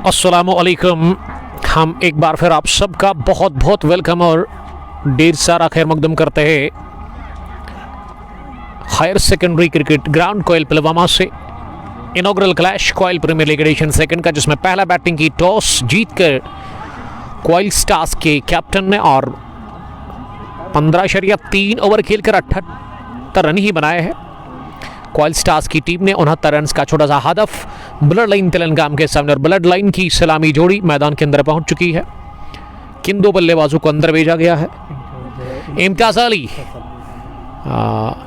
अस्सलामुअलैकुम। हम एक बार फिर आप सबका बहुत बहुत वेलकम और ढेर सारा खैर मकदम करते हैं higher secondary cricket ground Koil Pulwama से इनॉग्रल क्लैश कोयल प्रीमियर लीग एडिशन सेकंड का, जिसमें पहला बैटिंग की टॉस जीतकर कोयल स्टार्स के कैप्टन ने और 15.3 ओवर खेलकर 78 रन ही बनाए हैं। कोयल स्टार्स की टीम ने 69 रन का छोटा सा हदफ ब्लड लाइन तेलंगाम के सामने और ब्लड लाइन की सलामी जोड़ी मैदान के अंदर पहुंच चुकी है। किन दो बल्लेबाजों को अंदर भेजा गया है? इम्तियाज अली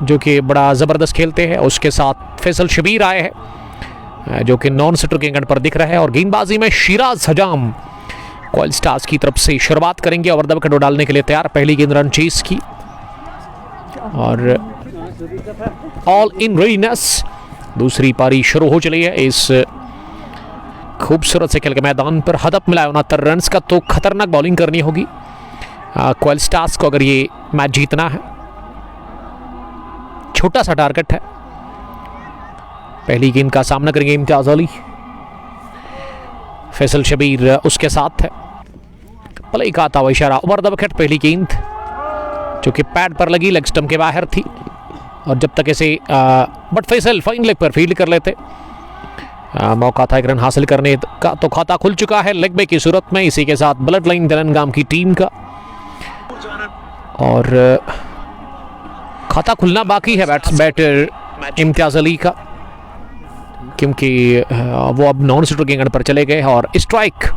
जो कि बड़ा ज़बरदस्त खेलते हैं, उसके साथ फैसल शबीर आए हैं जो कि नॉन सिटर के अंगड़ पर दिख रहा है, और गेंदबाजी में शिराज हजाम कोयल स्टार्स की तरफ से शुरुआत करेंगे और दबकड़ो डालने के लिए तैयार। पहली गेंद रन चेस की और ऑल इन रेडीनेस। दूसरी पारी शुरू हो चली है। इस खूबसूरत से खेल के मैदान पर हदफ मिला 69 रन का, तो खतरनाक बॉलिंग करनी होगी कोयल स्टार्स को अगर ये मैच जीतना है। छोटा सा टारगेट है। पहली गेंद का सामना करेंगे इम्तियाज अली, फैसल शबीर उसके साथ है। प्ले का आता हुआ इशारा, ओवर द विकेट। पहली गेंद जो कि पैड पर लगी, लेग स्टंप के बाहर थी, और जब तक इसे बट फैसल फाइन लेग पर फील्ड कर लेते मौका था एक रन हासिल करने का, तो खाता खुल चुका है लेग बाय की सूरत में। इसी के साथ ब्लड लाइन तेलंगाम की टीम का और खाता खुलना बाकी है बैटर इम्तियाज अली का, क्योंकि वो अब नॉन सिटर के अंगड़ पर चले गए और स्ट्राइक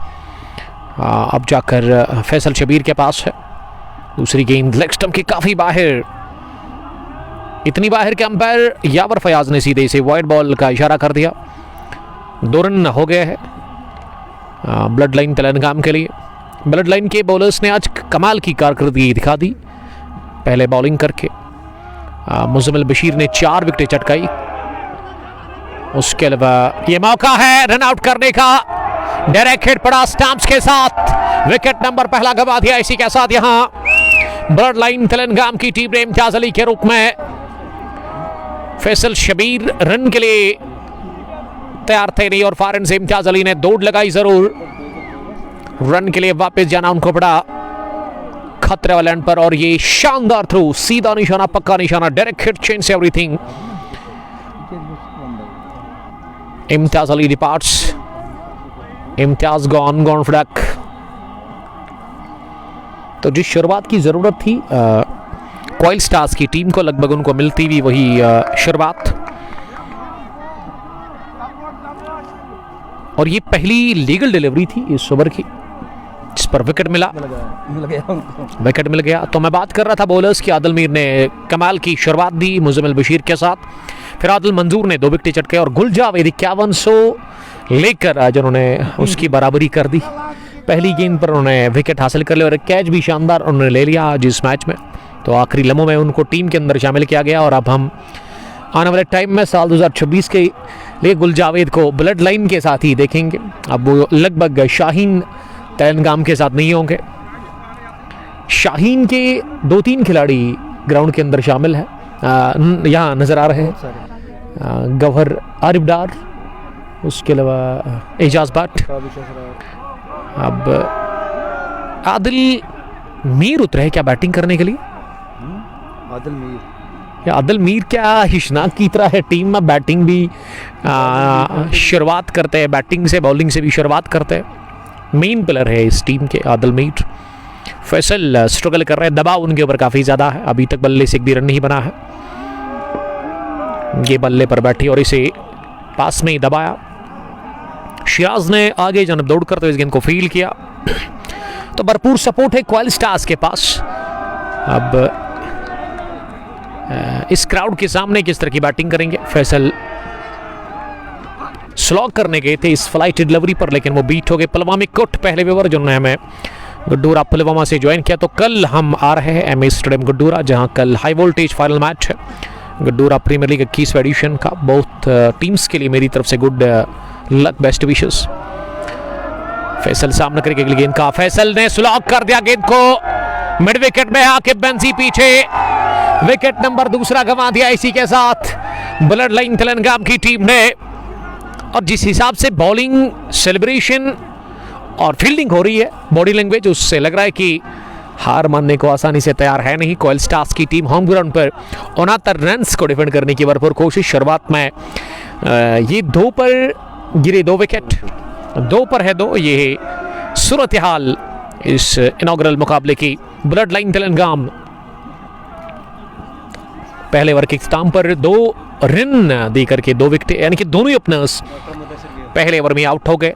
अब जाकर फैसल शबीर के पास है। दूसरी गेंद लेग स्टंप के काफी बाहर, इतनी बाहर के अंपायर यावर फयाज ने सीधे इसे वाइड बॉल का इशारा कर दिया। 2 रन हो गए हैं ब्लड लाइन तेलंगाम के लिए। ब्लड लाइन के बॉलर्स ने आज कमाल की कारकर्दगी दिखा दी पहले बॉलिंग करके। मुजम्मिल बशीर ने 4 विकेटें चटकाई। उसके अलावा ये मौका है रन आउट करने का, डायरेक्ट हिट पड़ा स्टंप्स के साथ, विकेट नंबर पहला गंवा दिया। इसी के साथ यहां ब्लड लाइन तेलंगाम की टीम ने इम्तियाज अली के रूप में फैसल शबीर रन के लिए तैयार थे नहीं, और फॉरन से इम्तियाज अली ने दौड़ लगाई जरूर। रन के लिए वापस जाना उनको पड़ा खतरे वाले एंड पर, और ये शानदार थ्रो, सीधा निशाना, पक्का निशाना, direct hit, change everything. Imtiaz Ali departs, Imtiaz gone फड़क। तो जिस शुरुआत की जरूरत थी कोयल स्टार्स की टीम को, लगभग उनको मिलती भी वही शुरुआत। और ये पहली लीगल डिलीवरी थी इस ओवर की, जिस पर विकेट मिला, विकेट मिल गया। तो मैं बात कर रहा था बॉलर्स की। आदिल मीर ने कमाल की शुरुआत दी मुजम्मिल बशीर के साथ, फिर आदिल मंजूर ने 2 विकेट चटके, और गुल जावेद 51 लेकर आज उन्होंने उसकी बराबरी कर दी। पहली गेंद पर उन्होंने विकेट हासिल कर लिया और कैच भी शानदार उन्होंने ले लिया आज इस मैच में। तो आखिरी लम्हों में उनको टीम के अंदर शामिल किया गया, और अब हम आने वाले टाइम में साल 2026 के लिए गुल जावेद को ब्लड लाइन के साथ ही देखेंगे। अब वो लगभग शाहीन तेलंगाम के साथ नहीं होंगे। शाहीन के 2-3 खिलाड़ी ग्राउंड के अंदर शामिल हैं, यहाँ नजर आ रहे हैं। गौहर आरिफ डार, उसके अलावा एजाज भट्ट। अब आदिल मीर उतरे हैं क्या बैटिंग करने के लिए? आदिल मीर क्या हिशनाक की तरह है टीम में, बैटिंग भी शुरुआत करते हैं, बैटिंग से बॉलिंग से भी शुरुआत करते हैं। मेन प्लेयर है इस टीम के आदिल मीर। फैसल स्ट्रगल कर रहे हैं, दबाव उनके ऊपर काफी ज्यादा है। अभी तक बल्ले से एक भी रन नहीं बना है। ये बल्ले पर बैठी और इसे पास में ही दबाया। शिराज ने आगे जानब दौड़ कर तो इस गेंद को फील्ड किया। तो भरपूर सपोर्ट है कोयल स्टार्स के पास। अब इस क्राउड के सामने किस तरह की बैटिंग करेंगे? फैसल स्लॉग करने गए थे इस फ्लाइट डिलीवरी पर, लेकिन वो बीट हो गए। पुलवामा कोट पहले ओवर जिन्होंने हमें गुड्डूरा पुलवामा से ज्वाइन किया। तो कल हम आ रहे हैं एमए स्टेडियम गुड्डूरा, जहां कल हाई वोल्टेज फाइनल मैच है गुड्डूरा प्रीमियर लीग 21वें एडिशन का। बहुत टीम्स के लिए मेरी तरफ से good luck, best wishes. Faisal सामने करके अगली गेंद का, फैसल ने स्लॉग कर दिया गेंद को मिड विकेट में आके बेंजी पीछे, विकेट नंबर दूसरा गंवा दिया। इसी के साथ ब्लड लाइन तेलंगाम की टीम ने, और जिस हिसाब से बॉलिंग सेलिब्रेशन और फील्डिंग हो रही है, बॉडी लैंग्वेज उससे लग रहा है कि हार मानने को आसानी से तैयार है नहीं। कोयल स्टार्स की टीम होम ग्राउंड पर 69 रन्स को डिफेंड करने की भरपूर कोशिश। शुरुआत में ये 2 पर गिरे 2 विकेट, 2 पर है 2। ये सूरत हाल इस इनॉग्रल मुकाबले की। ब्लड लाइन तेलंगाम पहले ओवर के इख्तिताम पर 2 रन दे करके 2 विकेट, यानी कि दोनों ही ओपनर्स पहले ओवर में आउट हो गए।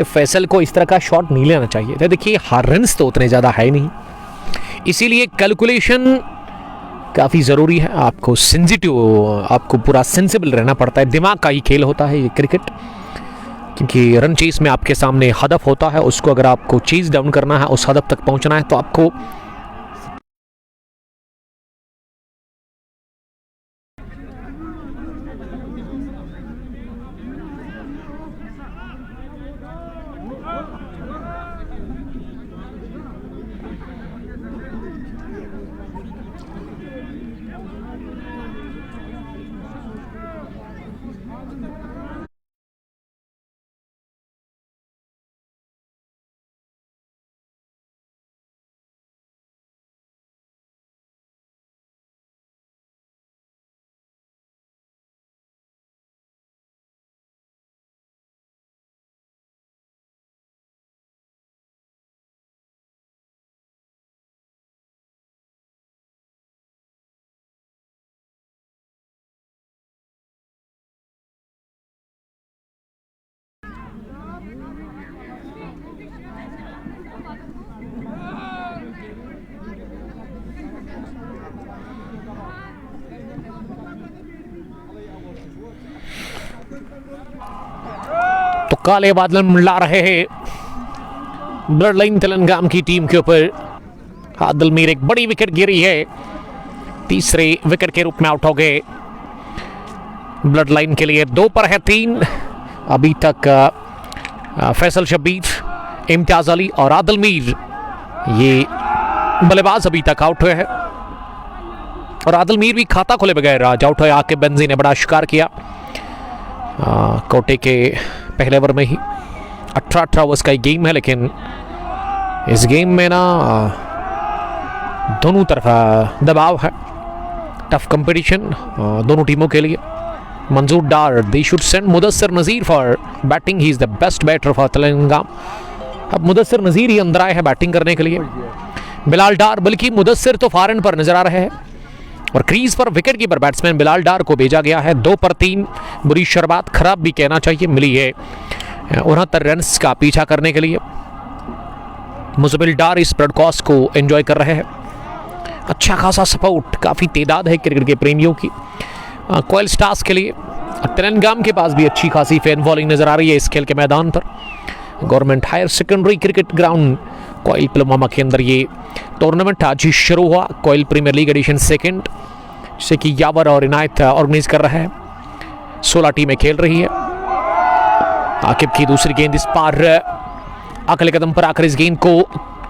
फैसल को इस तरह का शॉट नहीं लेना चाहिए था। देखिए हार रन्स तो उतने ज़्यादा है नहीं, इसीलिए कैलकुलेशन काफ़ी ज़रूरी है। आपको सेंसिटिव, आपको पूरा सेंसिबल रहना पड़ता है। दिमाग का ही खेल होता है ये क्रिकेट, क्योंकि रन चेस में आपके सामने हदफ होता है, उसको अगर आपको चेज डाउन करना है, उस हदफ तक पहुंचना है, तो आपको तो काले बादल मंडरा रहे हैं ब्लड लाइन तेलंगाम की टीम के ऊपर। आदिल मीर एक बड़ी विकेट गिरी है, तीसरे विकेट के रूप में आउट हो गए। ब्लड लाइन के लिए 2 पर है 3। अभी तक फैसल शब्बीर, इम्तियाज अली और आदिल मीर ये बल्लेबाज अभी तक आउट हुए हैं, और आदिल मीर भी खाता खोले बगैर आज आउट हुए। आके बेंजी ने बड़ा शिकार किया कोटे के पहले ओवर में ही। 18 ओवर्स का गेम है, लेकिन इस गेम में ना दोनों तरफ दबाव है, टफ कंपटीशन दोनों टीमों के लिए। Manzoor Dar, they should send Mudassir Nazir for batting, he is the best batter for Telangana. अब मुदस्सिर नज़ीर ही अंदर आए हैं बैटिंग करने के लिए। बिलाल डार, बल्कि मुदस्सिर तो फॉरन पर नजर आ रहे हैं, और क्रीज पर wicket keeper batsman Bilal Dar को भेजा गया है। 2 पर 3, बुरी शुरुआत, खराब भी कहना चाहिए, मिली है 69 रन्स का पीछा करने के लिए। मुजबिल डार इस ब्रॉडकास्ट को एंजॉय कर रहे हैं। अच्छा खासा सपोर्ट, काफ़ी तादाद है क्रिकेट के प्रेमियों की कोयल स्टार्स के लिए। तेलंगाना के पास भी अच्छी खासी फैन फॉलोइंग नजर आ रही है इस खेल के मैदान पर। Government higher secondary cricket ground Koil Pulwama के अंदर ये टूर्नामेंट आज ही शुरू हुआ। कोयल प्रीमियर लीग एडिशन 2, जिसे कि यावर और इनायत ऑर्गेनाइज कर रहा है। 16 टीमें खेल रही है। आकिब की दूसरी गेंद इस पार अगले कदम पर आकर इस गेंद को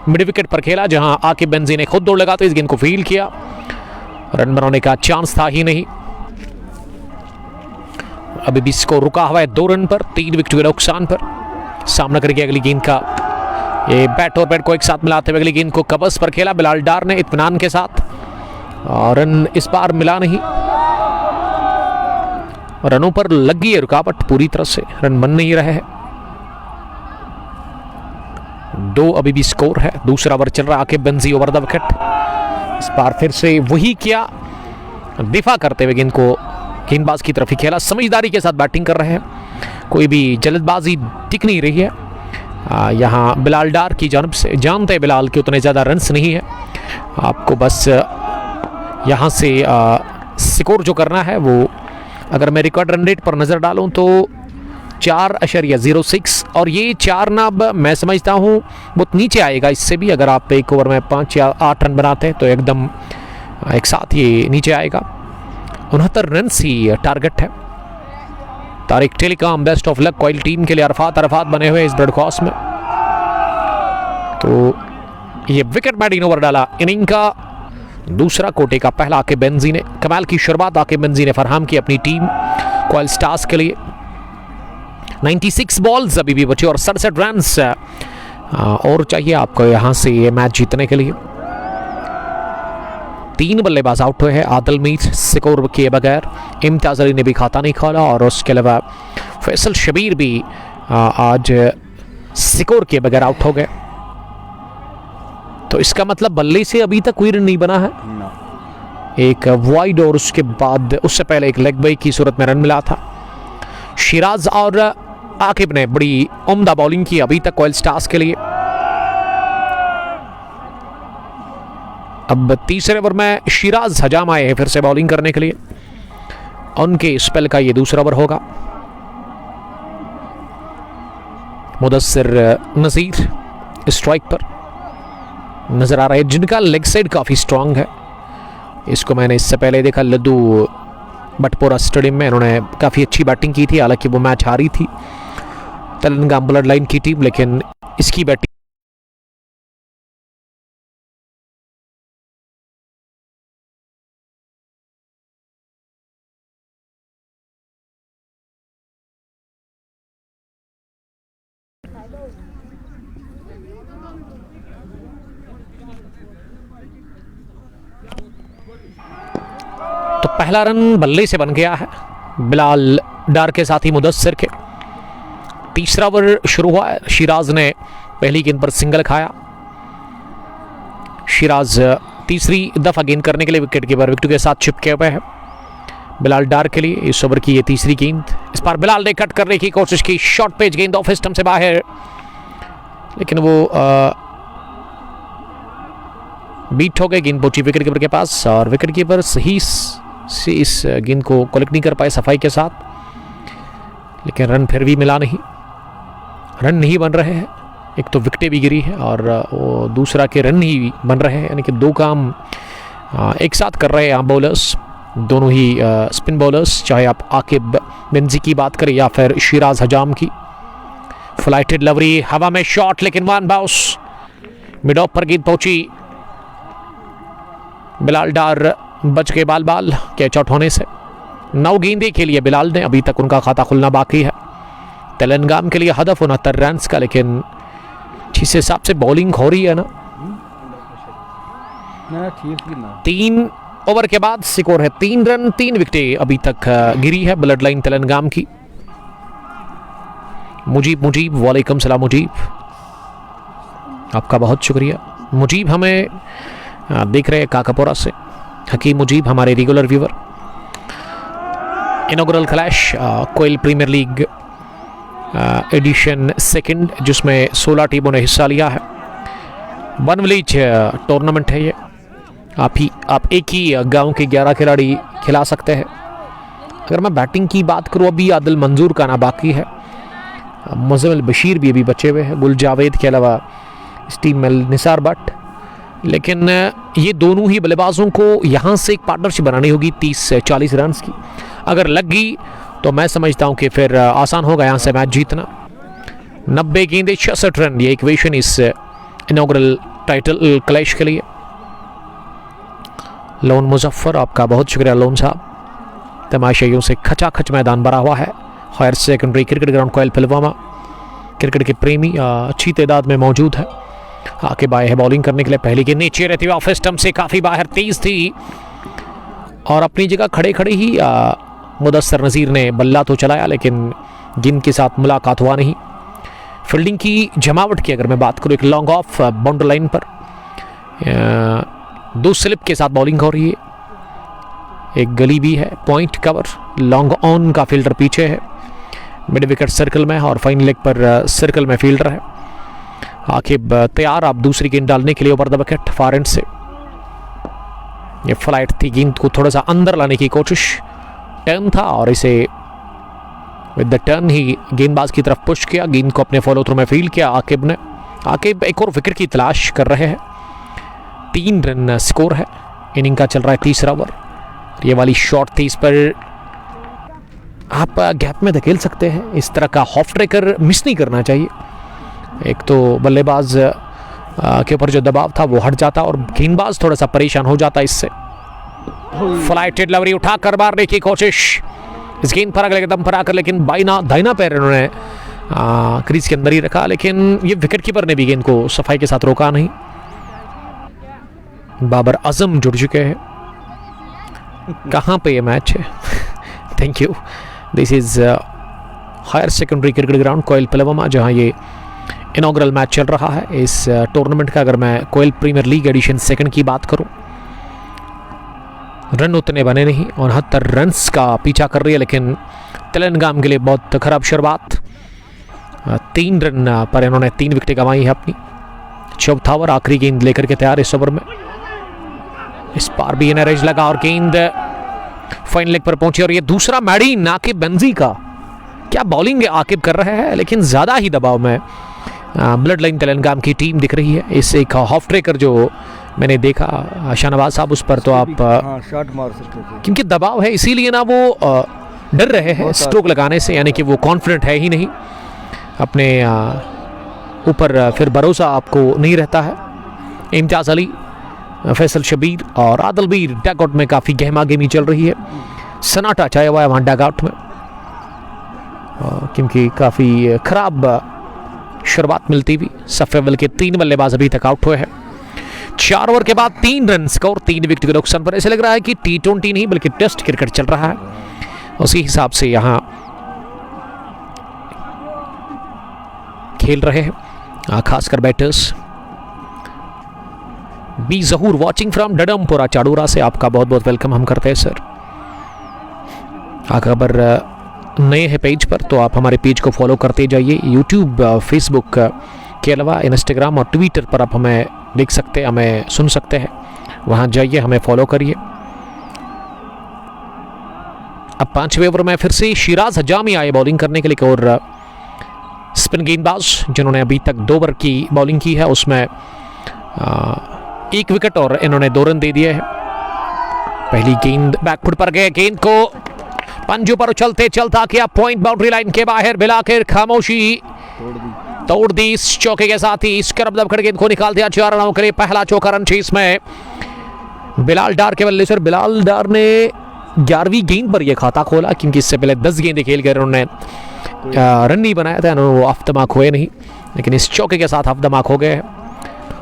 मिड विकेट पर खेला, जहां आकिब बेंजी ने खुद दौड़ लगाते इस गेंद को फील्ड किया। रन बनाने का चांस था ही नहीं। अभी भी स्कोर रुका हुआ है 2 रन पर, 3 विकेट के नुकसान पर। सामना करके अगली गेंद का ये बैट और बैट को एक साथ मिलाते हुए अगली गेंद को कबस पर खेला बिलाल डार ने इत्मीनान के साथ, और रन इस बार मिला नहीं। रनों पर लगी है रुकावट पूरी तरह से, रन बन नहीं रहे हैं। 2 अभी भी स्कोर है। दूसरा ओवर चल रहा है, Aqib Benji over the wicket. इस बार फिर से वही किया, दिफा करते हुए गेंद को गेंदबाज की तरफ ही खेला। समझदारी के साथ बैटिंग कर रहे हैं, कोई भी जल्दबाजी दिख नहीं रही है। यहाँ बिलाल डार की जानब से, जानते हैं बिलाल के उतने ज़्यादा रन्स नहीं है, आपको बस यहाँ से स्कोर जो करना है वो, अगर मैं रिकॉर्ड रन रेट पर नज़र डालूँ तो 4.06, और ये 4 ना अब मैं समझता हूँ बहुत नीचे आएगा इससे भी। अगर आप एक ओवर में 5 या 8 रन बनाते हैं तो एकदम एक साथ ये नीचे आएगा। 69 रन ही टारगेट है। Tariq Telecom, best of luck Koil team के लिए। अरफात बने हुए इस ब्रॉडकास्ट में। तो ये विकेट बैटिंग ओवर डाला इनिंग का दूसरा, कोटे का पहला आकिब बेंजी ने। कमाल की शुरुआत आकिब बेंजी ने फराहम की अपनी टीम कोयल स्टार्स के लिए। 96 बॉल्स अभी भी बचे और 67 रन और चाहिए आपको यहाँ से ये मैच जीतने के लिए। 3 बल्लेबाज आउट हुए हैं आदिल मीर स्कोर किए बगैर। इम्तियाज अली ने भी खाता नहीं खोला और उसके अलावा फैसल शबीर भी आज स्कोर किए बगैर आउट हो गए। तो इसका मतलब बल्ले से अभी तक कोई रन नहीं बना है। एक वाइड और उसके बाद उससे पहले एक लेग बाई की सूरत में रन मिला था। शिराज और आकिब ने बड़ी उम्दा बॉलिंग की अभी तक ऑयल स्टार्स के लिए। अब तीसरे ओवर में शिराज हजाम आए हैं फिर से बॉलिंग करने के लिए। उनके स्पेल का ये दूसरा ओवर होगा। मुदस्सिर नजीर स्ट्राइक पर नजर आ रहे हैं, जिनका लेग साइड काफी स्ट्रांग है। इसको मैंने इससे पहले देखा लद्दू बटपोरा स्टेडियम में, इन्होंने काफी अच्छी बैटिंग की थी। हालांकि वो मैच हारी थी तेलंगाना ब्लड लाइन की टीम, लेकिन इसकी बैटिंग तो पहला रन बल्ले से बन गया है बिलाल डार के साथ ही मुदस्सिर के। तीसरा ओवर शुरू हुआ है। शिराज ने पहली गेंद पर सिंगल खाया। शिराज तीसरी दफा गेंद करने के लिए विकेट कीपर विकेट के साथ चिपके हुए हैं। बिलाल डार के लिए इस ओवर की ये तीसरी गेंद। इस पर बिलाल ने कट करने की कोशिश की, शॉर्ट पेज गेंद ऑफ स्टंप से बाहर, लेकिन वो बीट हो गए। गेंद पहुंची विकेट कीपर के पास और विकेट कीपर सही से इस गेंद को कलेक्ट नहीं कर पाए सफाई के साथ, लेकिन रन फिर भी मिला नहीं। रन नहीं बन रहे हैं, एक तो विकेटें भी गिरी है और वो दूसरा के रन नहीं बन रहे हैं, यानी कि दो काम एक साथ कर रहे हैं यहाँ बॉलर्स, दोनों ही स्पिन बॉलर्स, चाहे आप आकिब बिंजी की बात करें या फिर शिराज हजाम की। फ्लाइटेड लवरी हवा में शॉट, लेकिन वन बाउंस मिड ऑफ पर गेंद पहुंची। बिलाल डार बच के बाल बाल कैच आउट होने से। 9 गेंदे के लिए बिलाल ने, अभी तक उनका खाता खुलना बाकी है। तेलंगाना के लिए हदफ 69 रन का, लेकिन जिस हिसाब से बॉलिंग हो रही है ना, 3 ओवर के बाद स्कोर है 3 रन 3 विकेटें अभी तक गिरी है ब्लड लाइन तेलंगाना की। मुजीब वालेकुम सलाम मुजीब, आपका बहुत शुक्रिया। मुजीब हमें देख रहे हैं काकापोरा से। हकीम मुजीब हमारे रेगुलर व्यूवर। इनॉग्रल क्लैश कोयल प्रीमियर लीग एडिशन सेकंड, जिसमें 16 टीमों ने हिस्सा लिया है। 1 विलेज टूर्नामेंट है ये। आप एक ही गांव के 11 खिलाड़ी खिला सकते हैं। अगर मैं बैटिंग की बात करूं, अभी आदिल मंजूर का ना बाकी है, मुज़म्मिल बशीर भी अभी बचे हुए हैं, गुल जावेद के अलावा इस टीम में निसार भट्ट। लेकिन ये दोनों ही बल्लेबाजों को यहाँ से एक पार्टनरशिप बनानी होगी 30 से 40 रन की। अगर लग गई तो मैं समझता हूँ कि फिर आसान होगा यहाँ से मैच जीतना। 90 गेंदे 66 रन, ये इक्वेशन इस इनॉग्रल टाइटल क्लैश के लिए। लोन मुजफ्फर, आपका बहुत शुक्रिया लोन साहब। तमाशाइयों से खचाखच मैदान भरा हुआ है। Higher secondary cricket ground Koil Pulwama. Cricket के प्रेमी अच्छी तादाद में मौजूद है। आकिब आए है बॉलिंग करने के लिए। पहली गेंद नीचे रहती हुई ऑफ स्टंप से काफ़ी बाहर, तेज थी और अपनी जगह खड़े खड़े ही मुदस्सिर नज़ीर ने बल्ला तो चलाया, लेकिन गेंद के साथ मुलाकात हुआ नहीं। फील्डिंग की जमावट की अगर मैं बात करूँ, एक लॉन्ग ऑफ बाउंड्री लाइन पर 2 स्लिप के साथ बॉलिंग हो रही है। एक गली भी है, पॉइंट कवर, लॉन्ग ऑन का फील्डर पीछे है, मिड विकेट सर्कल में और फाइन लेग पर सर्कल में फील्डर है। आकिब तैयार आप दूसरी गेंद डालने के लिए over the wicket far and से। ये फ्लाइट थी, गेंद को थोड़ा सा अंदर लाने की कोशिश, टर्न था और इसे विद द टर्न ही गेंदबाज की तरफ पुश किया। गेंद को अपने फॉलो थ्रू में फील्ड किया आकिब ने। आकिब एक और विकेट की तलाश कर रहे हैं। 3 रन स्कोर है। इनिंग का चल रहा है तीसरा ओवर। ये वाली शॉट थी, इस पर आप गैप में धकेल सकते हैं। इस तरह का हॉफ ट्रेकर मिस नहीं करना चाहिए। एक तो बल्लेबाज के ऊपर जो दबाव था वो हट जाता और गेंदबाज थोड़ा सा परेशान हो जाता इससे। फ्लाइटेड लवरी उठाकर मारने की कोशिश, इस गेंद पर अगले कदम पर आकर लेकिन दाहिना पैर इन्होंने क्रीज के अंदर ही रखा, लेकिन ये विकेट कीपर ने भी गेंद को सफाई के साथ रोका नहीं। बाबर आजम जुड़ चुके हैं। कहाँ पे ये मैच है? Thank you. This is higher secondary cricket ground Koil Pulwama, जहाँ ये इनॉग्रल मैच चल रहा है इस टूर्नामेंट का। अगर मैं कोयल प्रीमियर लीग एडिशन सेकंड की बात करूं, रन उतने बने नहीं, 69 रन्स का पीछा कर रही है, लेकिन तेलंगाना के लिए बहुत खराब शुरुआत। 3 रन पर इन्होंने 3 विकेटें गंवाई है अपनी। चौथा ओवर आखिरी गेंद लेकर के तैयार इस ओवर में। इस पार भी एनरेज लगा और गेंद फाइन लेग पर पहुंची, और ये दूसरा मैडीन आकिब बेंजी का। क्या बॉलिंग आकिब कर रहे हैं, लेकिन ज़्यादा ही दबाव में ब्लड लाइन तेलंगाना की टीम दिख रही है। इस एक हाफ ट्रेकर जो मैंने देखा शाहनवाज साहब, उस पर तो आप शॉट मार सकते थे, क्योंकि दबाव है इसीलिए ना वो डर रहे हैं स्ट्रोक लगाने से, यानी कि वो कॉन्फिडेंट है ही नहीं अपने ऊपर, फिर भरोसा आपको नहीं रहता है। इम्तियाज़ अली, फैसल शबीर और आदिलबीर डगआउट में काफ़ी गहमा गहमी चल रही है। सन्नाटा छाया हुआ है वहाँ डगआउट में, क्योंकि काफ़ी खराब शुरुआत मिलती हुई। सफेवल के 3 बल्लेबाज अभी तक आउट हुए हैं। 4 ओवर के बाद 3 रन स्कोर, 3 विकेट के नुकसान पर। ऐसे लग रहा है कि T20 नहीं बल्कि टेस्ट क्रिकेट चल रहा है। उसी हिसाब से यहाँ खेल रहे हैं खासकर batters. B Zahoor watching from Dadampura Chadoora से आपका बहुत बहुत वेलकम हम करते हैं सर। अगर नए हैं पेज पर तो आप हमारे पेज को फॉलो करते जाइए। यूट्यूब, फेसबुक के अलावा इंस्टाग्राम और ट्विटर पर आप हमें देख सकते हैं, हमें सुन सकते हैं। वहाँ जाइए, हमें फॉलो करिए। अब 5वें ओवर में फिर से शिराज हजामी आए बॉलिंग करने के लिए, और स्पिन गेंदबाज जिन्होंने अभी तक 2 ओवर की बॉलिंग की है उसमें 1 विकेट और इन्होंने 2 रन दे दिए हैं। पहली गेंद बैकफुट पर गए, गेंद को पंजों पर उछलते चलता किया पॉइंट बाउंड्री लाइन के बाहर, बिलाकर खामोशी तोड़ दी इस चौके के साथ ही। इस करब दबकर गेंद को निकाल दिया 4 रनों के लिए। पहला चौका रन चेस में बिलाल डार के बल्ले सर। बिलाल डार ने 11वीं गेंद पर यह खाता खोला, क्योंकि इससे पहले 10 गेंदें खेल कर उन्होंने रन नहीं बनाया था, उन्होंने वो आफ्तमाक हुए नहीं, लेकिन इस चौके के साथ आफ्तमाक हो गए।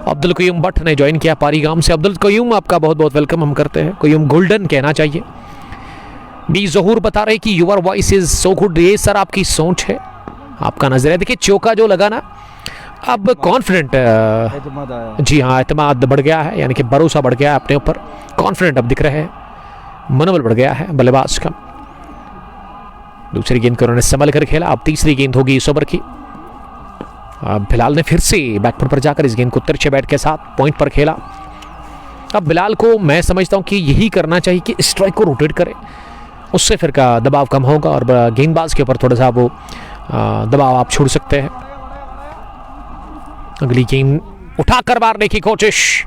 अब्दुल कयूम भट्ट ने ज्वाइन किया पारीगाम से। अब्दुल कयूम आपका बहुत बहुत वेलकम हम करते हैं। कयूम गोल्डन कहना चाहिए। बी जहूर बता रहे कि your voice is so good. ये सर आपकी सोच है, आपका नजरिया। देखिए चौका जो लगा ना, अब कॉन्फिडेंट, जी हाँ, एतमाद बढ़ गया है, यानी कि भरोसा बढ़ गया है अपने ऊपर। कॉन्फिडेंट अब दिख रहे हैं, मनोबल बढ़ गया है बल्लेबाज का। दूसरी गेंद को उन्होंने संभल कर खेला। अब तीसरी गेंद होगी इस ओवर की। बिलाल ने फिर से बैकफुट पर जाकर इस गेंद को तिरछे बैट के साथ पॉइंट पर खेला। अब बिलाल को मैं समझता हूं कि यही करना चाहिए कि स्ट्राइक को रोटेट करे, उससे फिर का दबाव कम होगा और गेंदबाज के ऊपर थोड़ा सा वो दबाव आप छोड़ सकते हैं। अगली गेंद उठाकर मारने की कोशिश।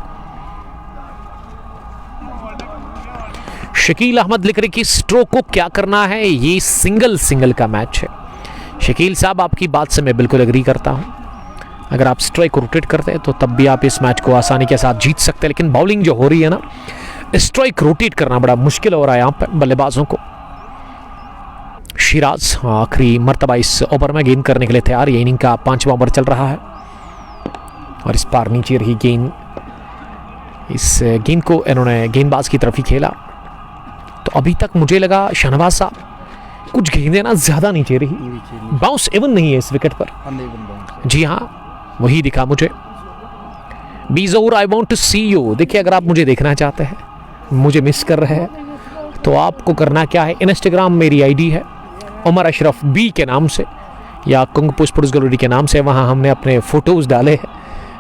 शकील अहमद लिख रहे कि स्ट्रोक को क्या करना है, ये सिंगल का मैच है। शकील साहब आपकी बात से मैं बिल्कुल एग्री करता हूं। अगर आप स्ट्राइक को रोटेट करते हैं तो तब भी आप इस मैच को आसानी के साथ जीत सकते हैं, लेकिन बॉलिंग जो हो रही है ना, स्ट्राइक रोटेट करना बड़ा मुश्किल हो रहा है यहाँ पर बल्लेबाजों को। शिराज आखिरी मर्तबा इस ओवर में गेंद करने के लिए तैयार। ये इनिंग का 5वां ओवर चल रहा है और इस पार नीचे रही गेंद। इस गेंद को इन्होंने गेंदबाज की तरफ ही खेला। तो अभी तक मुझे लगा शाहनवाज साहब कुछ गेंदें ना ज़्यादा नीचे रही, बाउंस इवन नहीं है इस विकेट पर। जी हाँ, वही दिखा मुझे। B Zahoor I want to see you. देखिए अगर आप मुझे देखना चाहते हैं, मुझे मिस कर रहे हैं, तो आपको करना क्या है, इंस्टाग्राम मेरी आईडी है उमर अशरफ बी के नाम से या कुंग स्पोर्ट्स गैलरी के नाम से। वहाँ हमने अपने फ़ोटोज़ डाले हैं।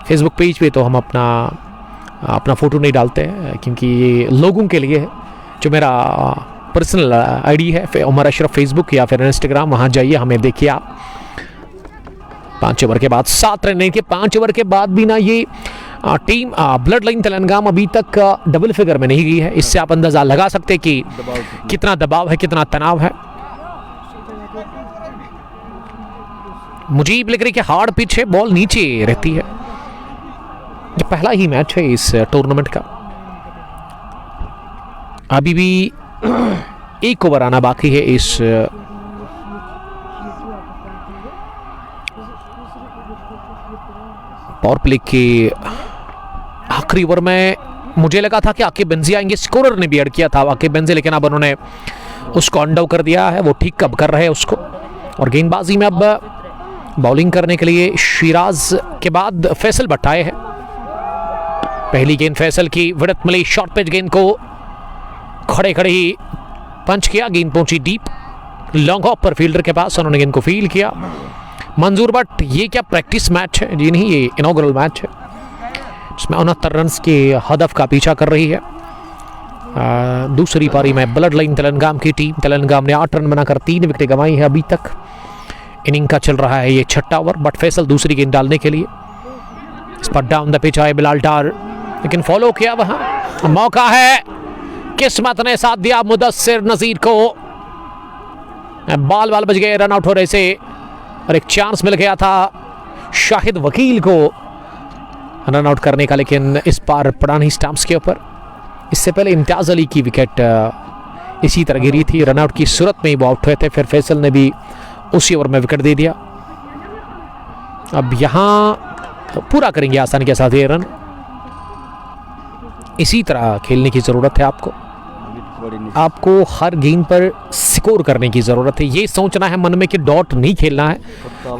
फेसबुक पेज पे तो हम अपना फ़ोटो नहीं डालते हैं, क्योंकि ये लोगों के लिए है। जो मेरा पर्सनल आईडी है उमर अशरफ फेसबुक या फिर इंस्टाग्राम, वहाँ जाइए, हमें देखिए आप। 5 ओवर के बाद 7 रन के 5 ओवर के बाद भी ना ये टीम ब्लड लाइन तेलंगाना अभी तक डबल फिगर में नहीं गई है। इससे आप अंदाजा लगा सकते हैं कि कितना दबाव है, कितना तनाव है। मुझे लग रहा है कि हार्ड पिच है, बॉल नीचे रहती है। ये पहला ही मैच है इस टूर्नामेंट का। अभी भी एक ओवर आना बाकी है इस पावर प्ले के आखिरी ओवर में। मुझे लगा था कि आके बेंजी आएंगे, स्कोरर ने भी ऐड किया था आके बेंजी, लेकिन अब उन्होंने उसको अनडाउ कर दिया है। वो ठीक कब कर रहे हैं उसको। और गेंदबाजी में अब बॉलिंग करने के लिए शिराज के बाद फैसल भट्ट आए हैं। पहली गेंद फैसल की विड़त मिली, शॉर्ट पिच गेंद को खड़े खड़े ही पंच किया, गेंद पहुंची डीप लॉन्ग ऑफ पर फील्डर के पास, उन्होंने गेंद को फील किया। मंजूर भट्ट, ये क्या प्रैक्टिस मैच है जी? नहीं, ये इनॉग्रल मैच है जिसमें 69 रन के हदफ का पीछा कर रही है। दूसरी पारी में ब्लड लाइन तेलंगाम की टीम, तेलंगाम ने 8 रन बनाकर 3 विकेटें गंवाई है अभी तक। इनिंग का चल रहा है ये 6वां ओवर, बट फैसल दूसरी गेंद डालने के लिए इस पर डाउन द पिच आए बिलाल डार, लेकिन फॉलो किया, वहां मौका है, किस्मत ने साथ दिया मुदस्सिर नजीर को। बाल बच गए, रन आउट हो रहे से, और एक चांस मिल गया था शाहिद वकील को रन आउट करने का, लेकिन इस बार पड़ा नहीं स्टंप्स के ऊपर। इससे पहले इम्तियाज अली की विकेट इसी तरह गिरी थी, रन आउट की सूरत में ही वो आउट हुए थे, फिर फैसल ने भी उसी ओवर में विकेट दे दिया। अब यहां पूरा करेंगे आसानी के साथ ये रन। इसी तरह खेलने की जरूरत है आपको हर गेंद पर स्कोर करने की जरूरत है। ये सोचना है मन में कि डॉट नहीं खेलना है,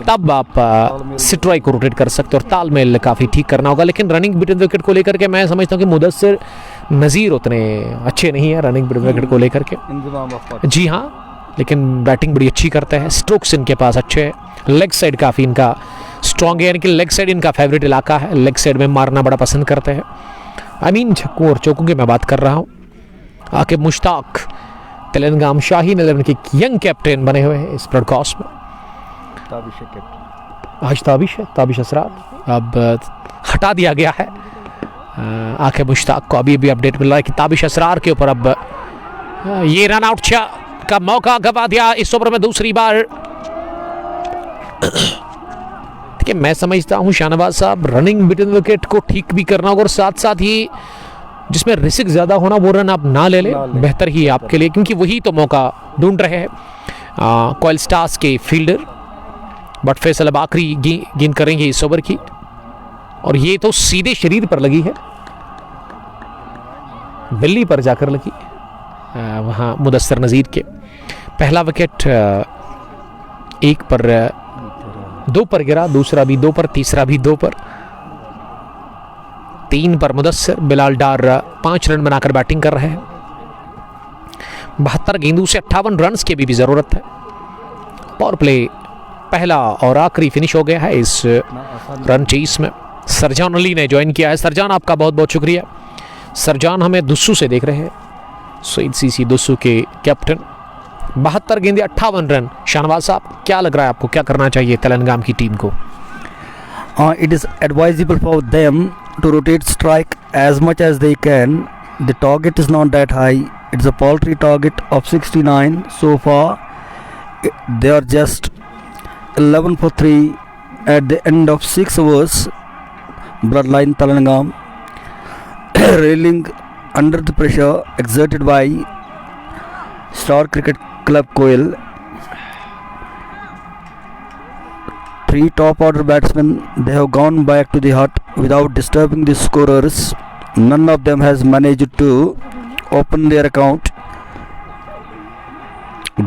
तब आप स्ट्राइक को रोटेट कर सकते हो और तालमेल काफी ठीक करना होगा। लेकिन रनिंग बिटवीन विकेट को लेकर के मैं समझता हूँ कि मुदस्सिर नजीर उतने अच्छे नहीं है रनिंग बिटवीन विकेट को लेकर के। जी हाँ, लेकिन बैटिंग बड़ी अच्छी करते हैं, स्ट्रोक्स इनके पास अच्छे हैं, लेग साइड काफ़ी इनका स्ट्रॉन्ग है, यानी कि लेग साइड इनका फेवरेट इलाका है, लेग साइड में मारना बड़ा पसंद करते हैं। आई मीन छक्कों और चौकों की मैं बात कर रहा हूँ। आके मुश्ताक तेलंगाम शाहीन 11 के यंग कैप्टन बने हुए हैं इस ब्रॉडकास्ट में। आज ताबिश असरार अब हटा दिया गया है। आके मुश्ताक को अभी अपडेट मिल रहा है कि ताबिश असरार के ऊपर अब ये रन आउट का मौका गवा दिया इस ओवर में दूसरी बार। देखिए, मैं समझता हूं शाहनवाज साहब रनिंग बिटवीन विकेट को ठीक भी करना होगा और साथ साथ ही जिसमें रिस्क ज्यादा होना वो रन आप ना ले लें, बेहतर ही है आपके लिए, क्योंकि वही तो मौका ढूंढ रहे हैं कॉयल स्टार्स के फील्डर। बट फैसल अब आखिरी गेंद करेंगे इस ओवर की, और ये तो सीधे शरीर पर लगी है, बिल्ली पर जाकर लगी वहां मुदस्सिर नजीर के। पहला विकेट 1 पर 2 पर गिरा, दूसरा भी 2 पर, तीसरा भी 2 पर, 3 पर मुदस्सिर। बिलाल डार 5 रन बनाकर बैटिंग कर रहे हैं। 72 गेंदों से 58 रन की भी जरूरत है। पावर प्ले पहला और आखिरी फिनिश हो गया है इस रन चेस में। सरजान अली ने ज्वाइन किया है। सरजान, आपका बहुत बहुत शुक्रिया। सरजान हमें दुस्सू से देख रहे हैं, सईद सीसी दुस्सू के कैप्टन। 72 गेंदे 58 रन। शाहनवाज साहब, क्या लग रहा है आपको, क्या करना चाहिए तेलंगाना की टीम को? It is advisable for them to rotate strike as much as they can. The target is not that high. It's a paltry target of 69 so far. They are just 11 for 3 at the end of 6 overs. Bloodline Telangana railing under the pressure exerted by Star Cricket Club Koil. 3 top order batsmen, they have gone back to the hut without disturbing the scorers. None of them has managed to open their account.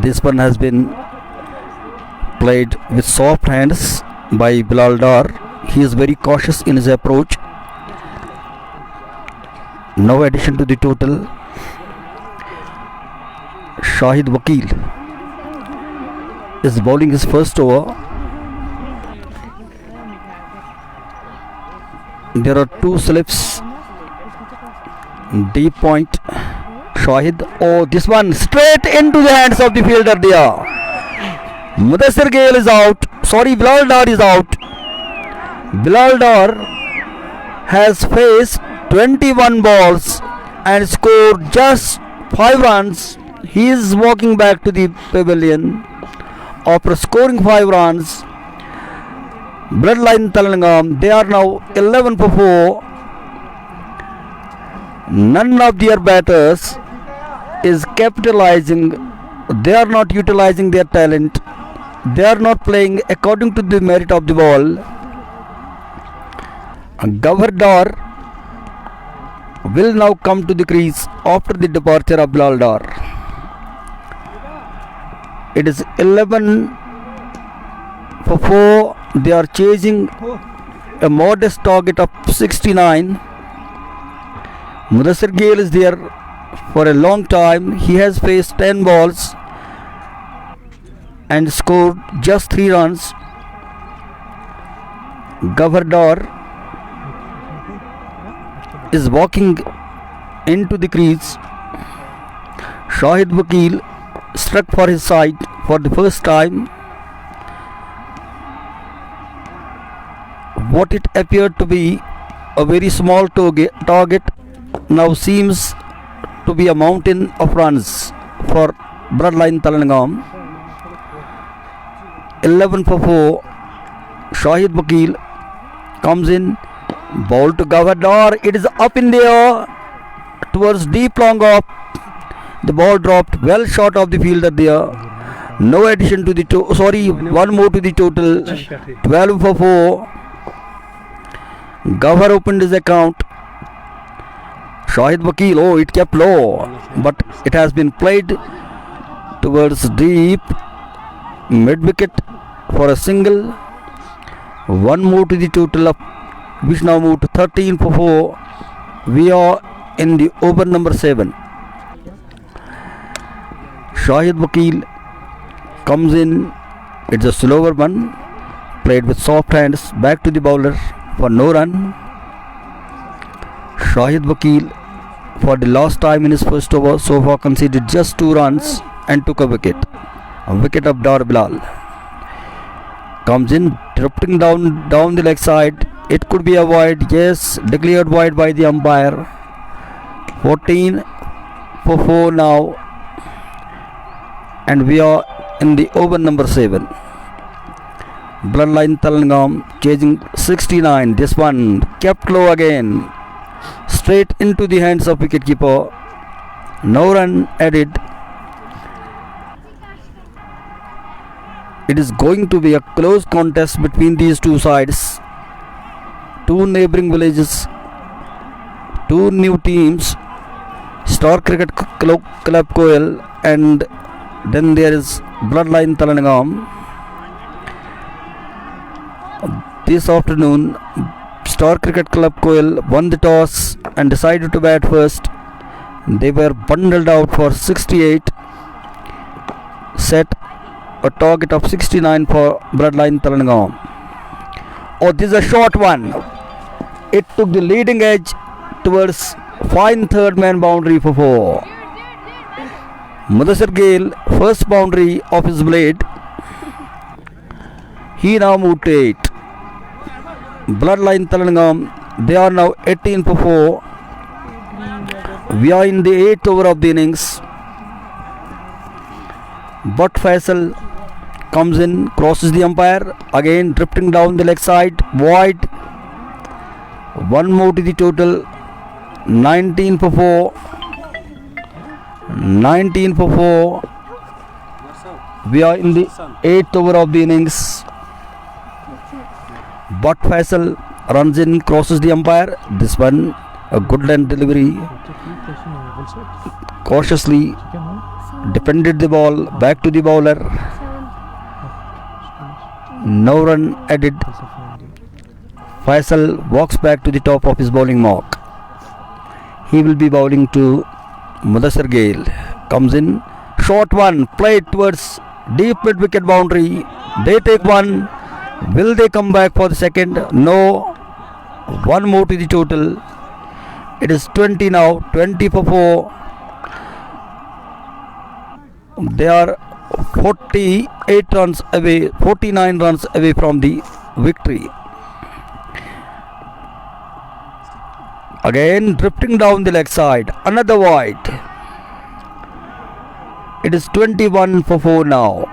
This one has been played with soft hands by Bilal Dar. He is very cautious in his approach. No addition to the total. Shahid Wakil is bowling his first over. There are 2 slips. Deep point. Shahid. Oh, this one straight into the hands of the fielder there. Mudassir Gayle is out. Sorry, Bilal Dar is out. Bilal Dar has faced 21 balls and scored just 5 runs. He is walking back to the pavilion after scoring 5 runs. Bloodline Telangana, they are now 11 for 4. None of their batters is capitalizing. They are not utilizing their talent. They are not playing according to the merit of the ball. Gavhardar will now come to the crease after the departure of Bilal Dar. It is 11 for 4. They are chasing a modest target of 69. Mudassir Gail is there for a long time. He has faced 10 balls and scored just 3 runs. Gavhardar is walking into the crease. Shahid Vakil struck for his side for the first time. What it appeared to be a very small target now seems to be a mountain of runs for Bloodline Thalangam. 11 for 4. Shahid Vakil comes in. Ball to Gavhardar. It is up in the air towards deep long off. The ball dropped well short of the fielder there. No addition to the one more to the total. 12 for 4. Gavhar opened his account. Shahid Vakil, it kept low, but it has been played towards deep mid wicket for a single. One more to the total of which now moved to 13 for 4. We are in the over number 7. Shahid Vakil comes in. It's a slower one, played with soft hands. Back to the bowler for no run. Shahid Vakil, for the last time in his first over, so far conceded just 2 runs and took a wicket. A wicket of Dar Bilal. Comes in, drifting down the leg side. It could be a wide. Yes, declared wide by the umpire. 14 for 4 now. And we are in the over number 7. Bloodline Thalangam chasing 69. This one kept low again. Straight into the hands of wicketkeeper. No run added. It is going to be a close contest between these two sides. Two neighbouring villages, two new teams, Star Cricket Club Koel, and then there is Bloodline Thalangam. This afternoon, Star Cricket Club Koel won the toss and decided to bat first. They were bundled out for 68, set a target of 69 for Bloodline Thalangam. This is a short one. It took the leading edge towards fine third man boundary for 4. Mudassir Gail, first boundary of his blade. He now moved to 8. Bloodline Thalangam, they are now 18 for 4. We are in the 8th over of the innings. Butt Faisal comes in, crosses the umpire, again drifting down the leg side, wide. One more to the total. 19 for 4. 19 for 4. We are in the 8th over of the innings. Butt Faisal runs in, crosses the umpire. This one, a good length delivery. Cautiously defended the ball. Back to the bowler. No run added. Faisal walks back to the top of his bowling mark. He will be bowling to Mudassir Gail. Comes in, short one, played towards deep mid wicket boundary. They take one. Will they come back for the second? No. One more to the total. It is 20 now, 20 for 4. They are 48 runs away, 49 runs away from the victory. Again drifting down the leg side, another wide. It is 21 for 4 now.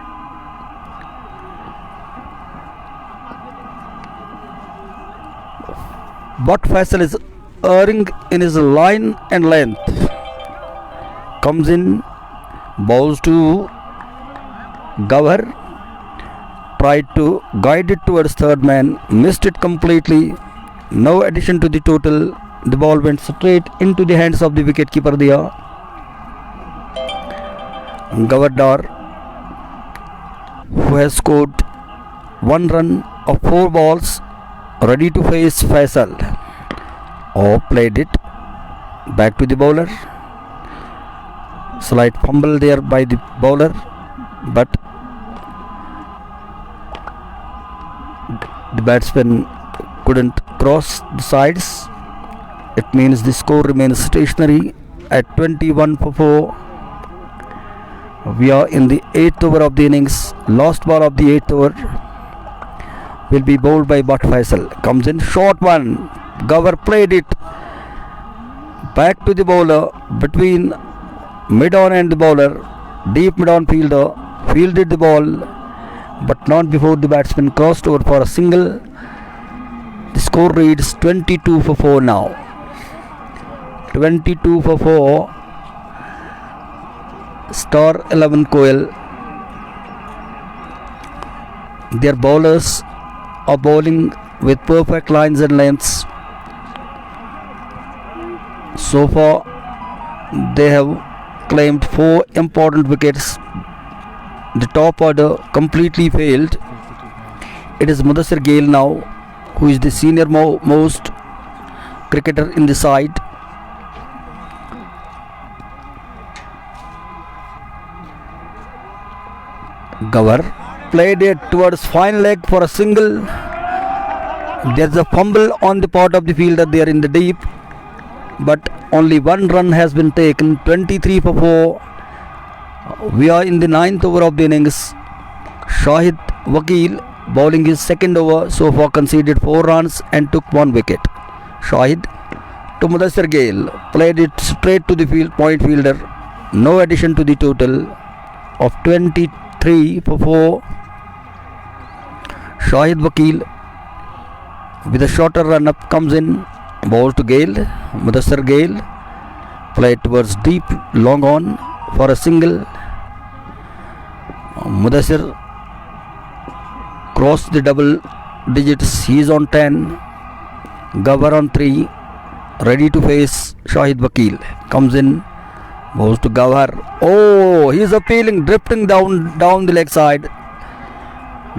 Butt Faisal is erring in his line and length. comes in, bowls to Gawhar, tried to guide it towards third man, missed it completely. No addition to the total. The ball went straight into the hands of the wicketkeeper there. Gawardar, who has scored 1 run of 4 balls, ready to face Faisal. Played it back to the bowler. Slight fumble there by the bowler, but the batsman couldn't cross the sides. It means the score remains stationary at 21 for 4. We are in the 8th over of the innings. Last ball of the 8th over will be bowled by Butt Faisal. Comes in, short one. Gawhar played it back to the bowler, between mid-on and the bowler. Deep mid-on fielder fielded the ball, but not before the batsman crossed over for a single. The score reads 22 for 4 now. 22 for 4. Star 11 Koel. Their bowlers are bowling with perfect lines and lengths. So far, they have claimed 4 important wickets. The top order completely failed. It is Mudassir Gayle now, who is the senior most cricketer in the side. Gawhar played it towards fine leg for a single. There's a fumble on the part of the fielder there in the deep, but only 1 run has been taken. 23 for 4. We are in the 9th over of the innings. Shahid Vakil bowling his second over, so far conceded 4 runs and took 1 wicket. Shahid to Mudassir Gayle, played it straight to the point fielder. No addition to the total of 23 for 4. Shahid Vakil with a shorter run up comes in, ball to Gayle. Mudassir Gayle played towards deep long on for a single. Mudassir crossed the double digits. He is on 10. Gawhar on 3, ready to face Shahid Vakil. Comes in, bowls to Gawhar. He is appealing, drifting down the leg side.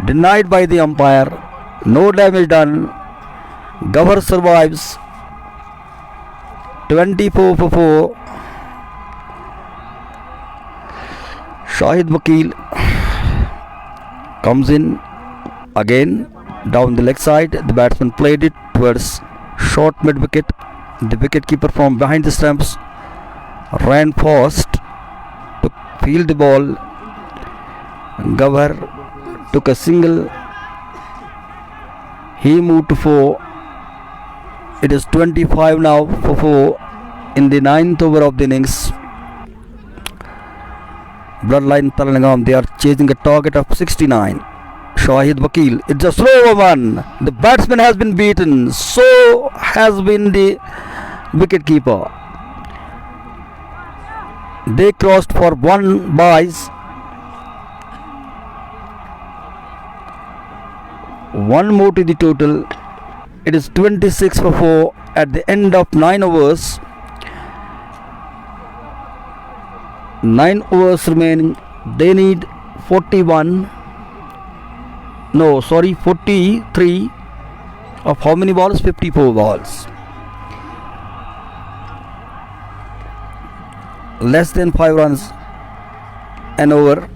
Denied by the umpire. No damage done. Gawhar survives. 24 for 4. Shahid Vakil comes in again down the leg side. The batsman played it towards short mid wicket. The wicketkeeper from behind the stumps ran fast to field the ball. Gawhar took a single. He moved to 4. It is 25 now for 4 in the 9th over of the innings. Bloodline Telangam, they are chasing a target of 69. Shahid Vakil, it's a slow one. The batsman has been beaten. So has been the wicketkeeper. They crossed for 1 byes. 1 more to the total. It is 26 for 4 at the end of 9 overs. 9 overs remaining. They need 43 of how many balls? 54 balls. Less than 5 runs an over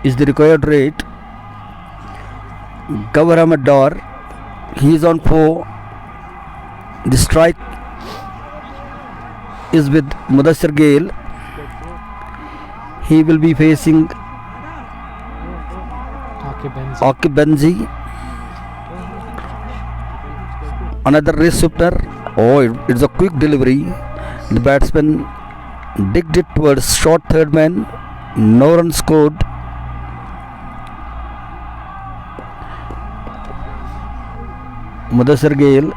is the required rate. Gawhar Ahmed Dar, he is on 4. The strike is with Mudassir Gayle. He will be facing Aqib Benzi. Another wrist shifter. It's a quick delivery. The batsman digged it towards short third man. No run scored. Mudassir Gayle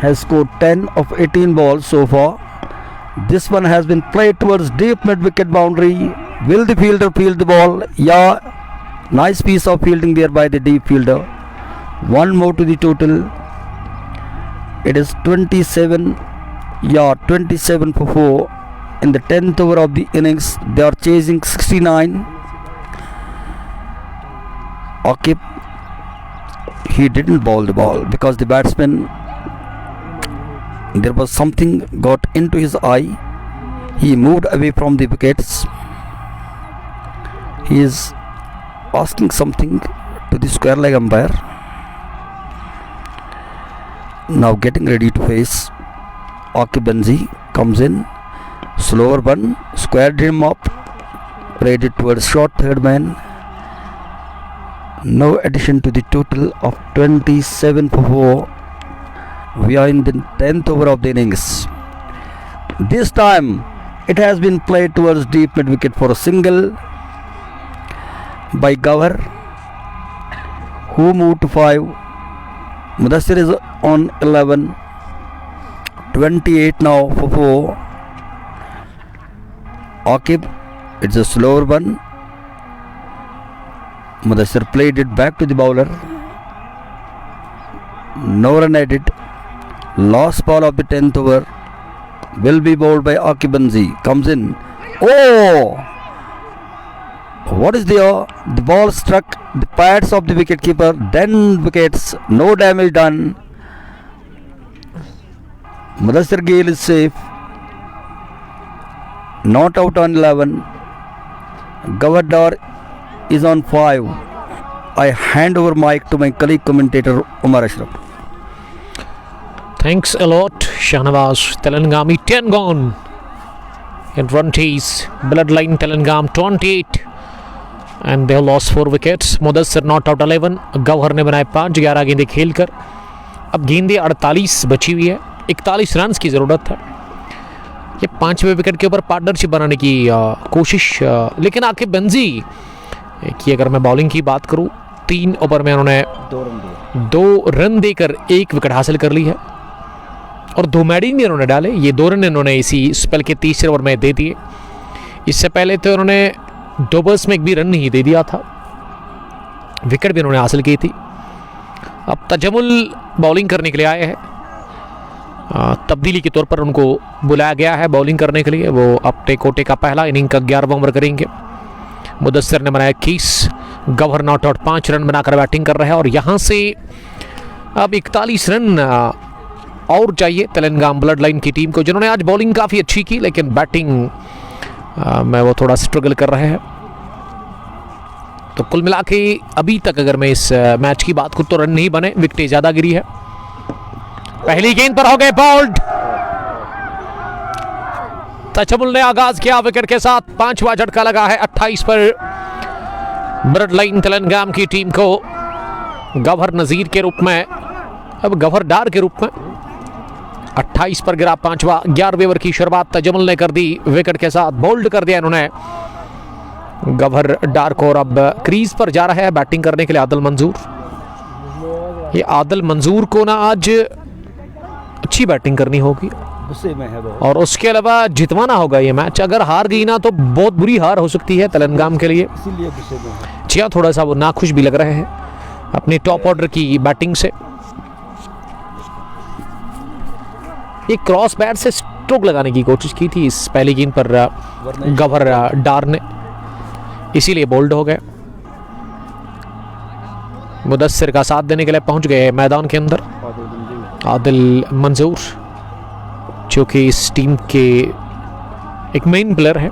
has scored 10 of 18 balls so far. This one has been played towards deep mid wicket boundary. Will the fielder field the ball? Yeah, nice piece of fielding there by the deep fielder. One more to the total. It is 27. Yeah, 27 for 4 in the 10th over of the innings. They are chasing 69. Akib, he didn't bowl the ball because the batsman, there was something got into his eye. He moved away from the wickets. He is asking something to the square leg umpire. Now getting ready to face. Akib Benzi comes in. Slower one, squared him up, played it towards short third man. No addition to the total of 27 for 4. We are in the 10th over of the innings. This time it has been played towards deep mid wicket for a single by Gawhar, who moved to 5. Mudassir is on 11. 28 now for 4. Akib, it's a slower one. Mudassir played it back to the bowler. No run added. Last ball of the 10th over will be bowled by Akib Benzi. Comes in. Oh! What is there? The ball struck the pads of the wicketkeeper. Then wickets. No damage done. Mudassir Gayle is safe. Not out on 11. Gawhar Dar is on 5. I hand over mic to my colleague commentator Umar Ashraf. Thanks a lot, Shahnawaz. Telangami 10 gone in 20s. Bloodline Telangam 28. And they have lost 4 wickets. Mudassir not out 11. Gauhar ने बनाए 5, 11 गेंदें खेलकर अब गेंदें 48 बची हुई है. 41 run की ज़रूरत है. ये 5वें विकेट के ऊपर पार्टनरशिप बनाने की कोशिश. लेकिन आकिब बेंजी की अगर मैं बॉलिंग की बात करूं, 3 ओवर में उन्होंने 2 रन देकर 1 विकेट हासिल कर ली है और 2 मैडिन भी उन्होंने डाले. ये 2 रन इन्होंने इसी स्पेल के तीसरे ओवर में दे दिए. इससे पहले तो उन्होंने 2 ओवर्स में 1 भी रन नहीं दे दिया था. विकेट भी उन्होंने हासिल की थी. अब तजमुल बॉलिंग करने के लिए आए हैं. तब्दीली के तौर पर उनको बुलाया गया है बॉलिंग करने के लिए. वो अपने कोटे का पहला इनिंग का 11वां ओवर करेंगे. मुदस्सिर ने बनाया 21. गौहर नॉट आउट 5 रन बनाकर बैटिंग कर रहे हैं और यहाँ से अब 41 रन और चाहिए तेलंगाना ब्लड लाइन की टीम को, जिन्होंने आज बॉलिंग काफ़ी अच्छी की लेकिन बैटिंग में वो थोड़ा स्ट्रगल कर रहे हैं. तो कुल मिला के अभी तक अगर मैं इस मैच की बात करूँ तो रन नहीं बने, विकेटें ज़्यादा गिरी है. पहली गेंद पर हो गए बोल्ड. तजमुल ने आगाज किया विकेट के साथ. 5वां झटका लगा है 28 पर ब्लड लाइन तेलंगाना की टीम को. गौहर नजीर के रूप में, अब गौहर डार के रूप में 28 पर गिरा 5वां. 11वें ओवर की शुरुआत तजमुल ने कर दी विकेट के साथ. बोल्ड कर दिया इन्होंने गौहर डार को और अब क्रीज पर जा रहा है बैटिंग करने के लिए आदिल मंजूर. ये आदिल मंजूर को ना आज अच्छी बैटिंग करनी होगी और उसके अलावा जितवाना होगा ये मैच. अगर हार गई ना तो बहुत बुरी हार हो सकती है तेलंगाना के लिए. जी हाँ, थोड़ा सा वो नाखुश भी लग रहे हैं अपने टॉप ऑर्डर की बैटिंग से. एक क्रॉस बैट से स्ट्रोक लगाने की कोशिश की थी इस पहली गेंद पर गौहर डार ने, इसीलिए बोल्ड हो गए. मुदस्सिर का साथ देने के लिए पहुंच गए मैदान के अंदर आदिल मंजूर, जो कि इस टीम के एक मेन प्लेयर है.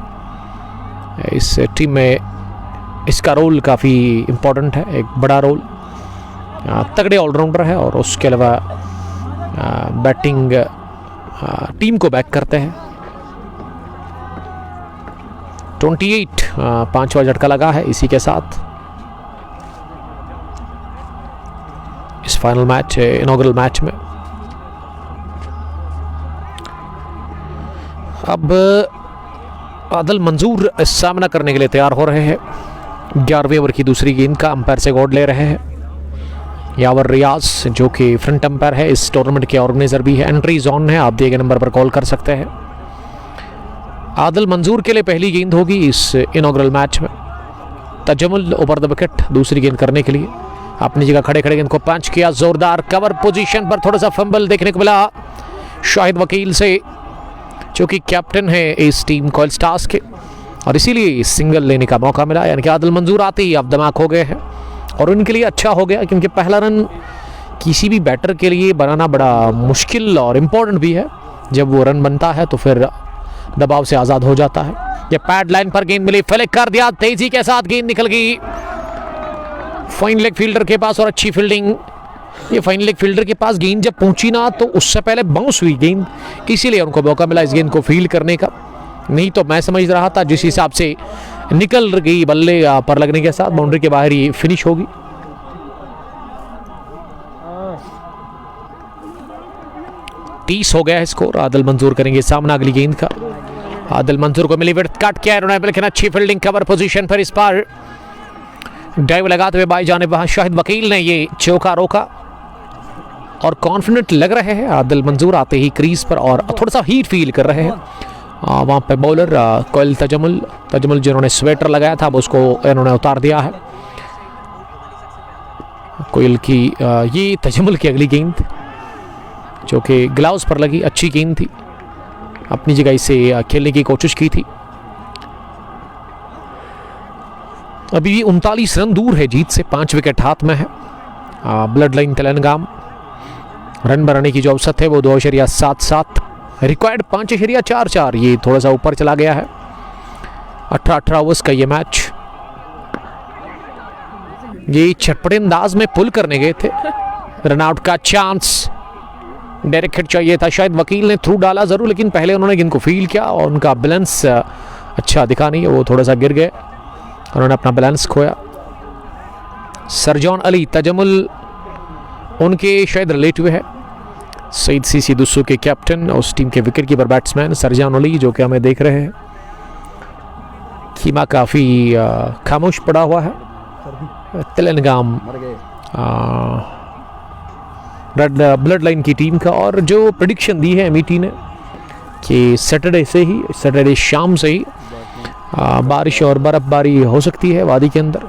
इस टीम में इसका रोल काफ़ी इम्पोर्टेंट है, एक बड़ा रोल. तगड़े ऑलराउंडर है और उसके अलावा बैटिंग टीम को बैक करते हैं. 28 5वां झटका लगा है इसी के साथ इस फाइनल मैच, इनॉग्रल मैच में. अब आदिल मंजूर सामना करने के लिए तैयार हो रहे हैं. 11वें ओवर की दूसरी गेंद का अंपायर से गॉड ले रहे हैं यावर रियाज, जो कि फ्रंट अंपायर है, इस टूर्नामेंट के ऑर्गेनाइजर भी है. एंट्री जोन है, आप दिए गए नंबर पर कॉल कर सकते हैं. आदिल मंजूर के लिए पहली गेंद होगी इस इनॉग्रल मैच में। तजमुल ओवर द विकेट दूसरी गेंद करने के लिए अपनी जगह खड़े खड़े गेंद को पंच किया, जोरदार कवर पोजीशन पर थोड़ा सा फंबल देखने को मिला शाहिद वकील से, जो कि कैप्टन है इस टीम कॉयल स्टार्स के, और इसीलिए सिंगल लेने का मौका मिला। यानी कि आदिल मंजूर आते ही अब दिमाग हो गए हैं और उनके लिए अच्छा हो गया, क्योंकि पहला रन किसी भी बैटर के लिए बनाना बड़ा मुश्किल और इम्पोर्टेंट भी है। जब वो रन बनता है तो फिर दबाव से आज़ाद हो जाता है। ये पैड लाइन पर गेंद मिली, फ्लिक कर दिया, तेजी के साथ गेंद निकल गई फाइन लेग फील्डर के पास, और अच्छी फील्डिंग। ये फाइन लेग फील्डर के पास गेंद जब पहुंची ना तो उससे पहले बाउंस हुई गेंद, इसीलिए उनको मौका मिला इस गेंद को फील्ड करने का। नहीं तो मैं समझ रहा था जिस हिसाब से निकल गई बल्ले पर लगने के साथ बाउंड्री के बाहर ही फिनिश होगी। तीस हो गया है स्कोर। आदिल मंजूर करेंगे सामना अगली गेंद का। आदिल मंजूर को मिली विड्थ, कट किया इन्होंने, लेकिन अच्छी फील्डिंग कवर पोजीशन पर इस बार ड्राइव लगाते हुए बाई जानिब वहां शाहिद वकील ने ये चौका रोका और कॉन्फिडेंट लग रहे हैं आदिल मंजूर आते ही क्रीज पर, और थोड़ा सा हीट फील कर रहे हैं वहाँ पे बॉलर कोयल तजमुल जिन्होंने स्वेटर लगाया था अब उसको इन्होंने उतार दिया है। कोयल की ये तजमुल की अगली गेंद जो कि ग्लव्स पर लगी, अच्छी गेंद थी, अपनी जगह इसे खेलने की कोशिश की थी। अभी भी 39 रन दूर है जीत से, 5 विकेट हाथ में है। ब्लड लाइन तेलंगाम रन बनाने की जो औसत है वो 2.77, रिक्वायर्ड 5.44, ये थोड़ा सा ऊपर चला गया है। 18 ओवर्स का ये मैच। ये चटपटे अंदाज में पुल करने गए थे, रनआउट का चांस, डायरेक्ट हिट चाहिए था। शायद वकील ने थ्रू डाला जरूर, लेकिन पहले उन्होंने गेंद को फील किया और उनका बैलेंस अच्छा दिखा नहीं, वो थोड़ा सा गिर गए, उन्होंने अपना बैलेंस खोया। सरजौन अली तजमुल उनके शायद रिलेटिव है, सईद सीसी दुस्सू के कैप्टन, उस टीम के विकेट कीपर बैट्समैन सरजौन अली जो कि हमें देख रहे हैं। खीमा काफ़ी खामोश पड़ा हुआ है। तेलंगाम रेड ब्लड लाइन की टीम का, और जो प्रेडिक्शन दी है एमईटी ने कि सैटरडे शाम से ही बारिश और बर्फबारी हो सकती है वादी के अंदर,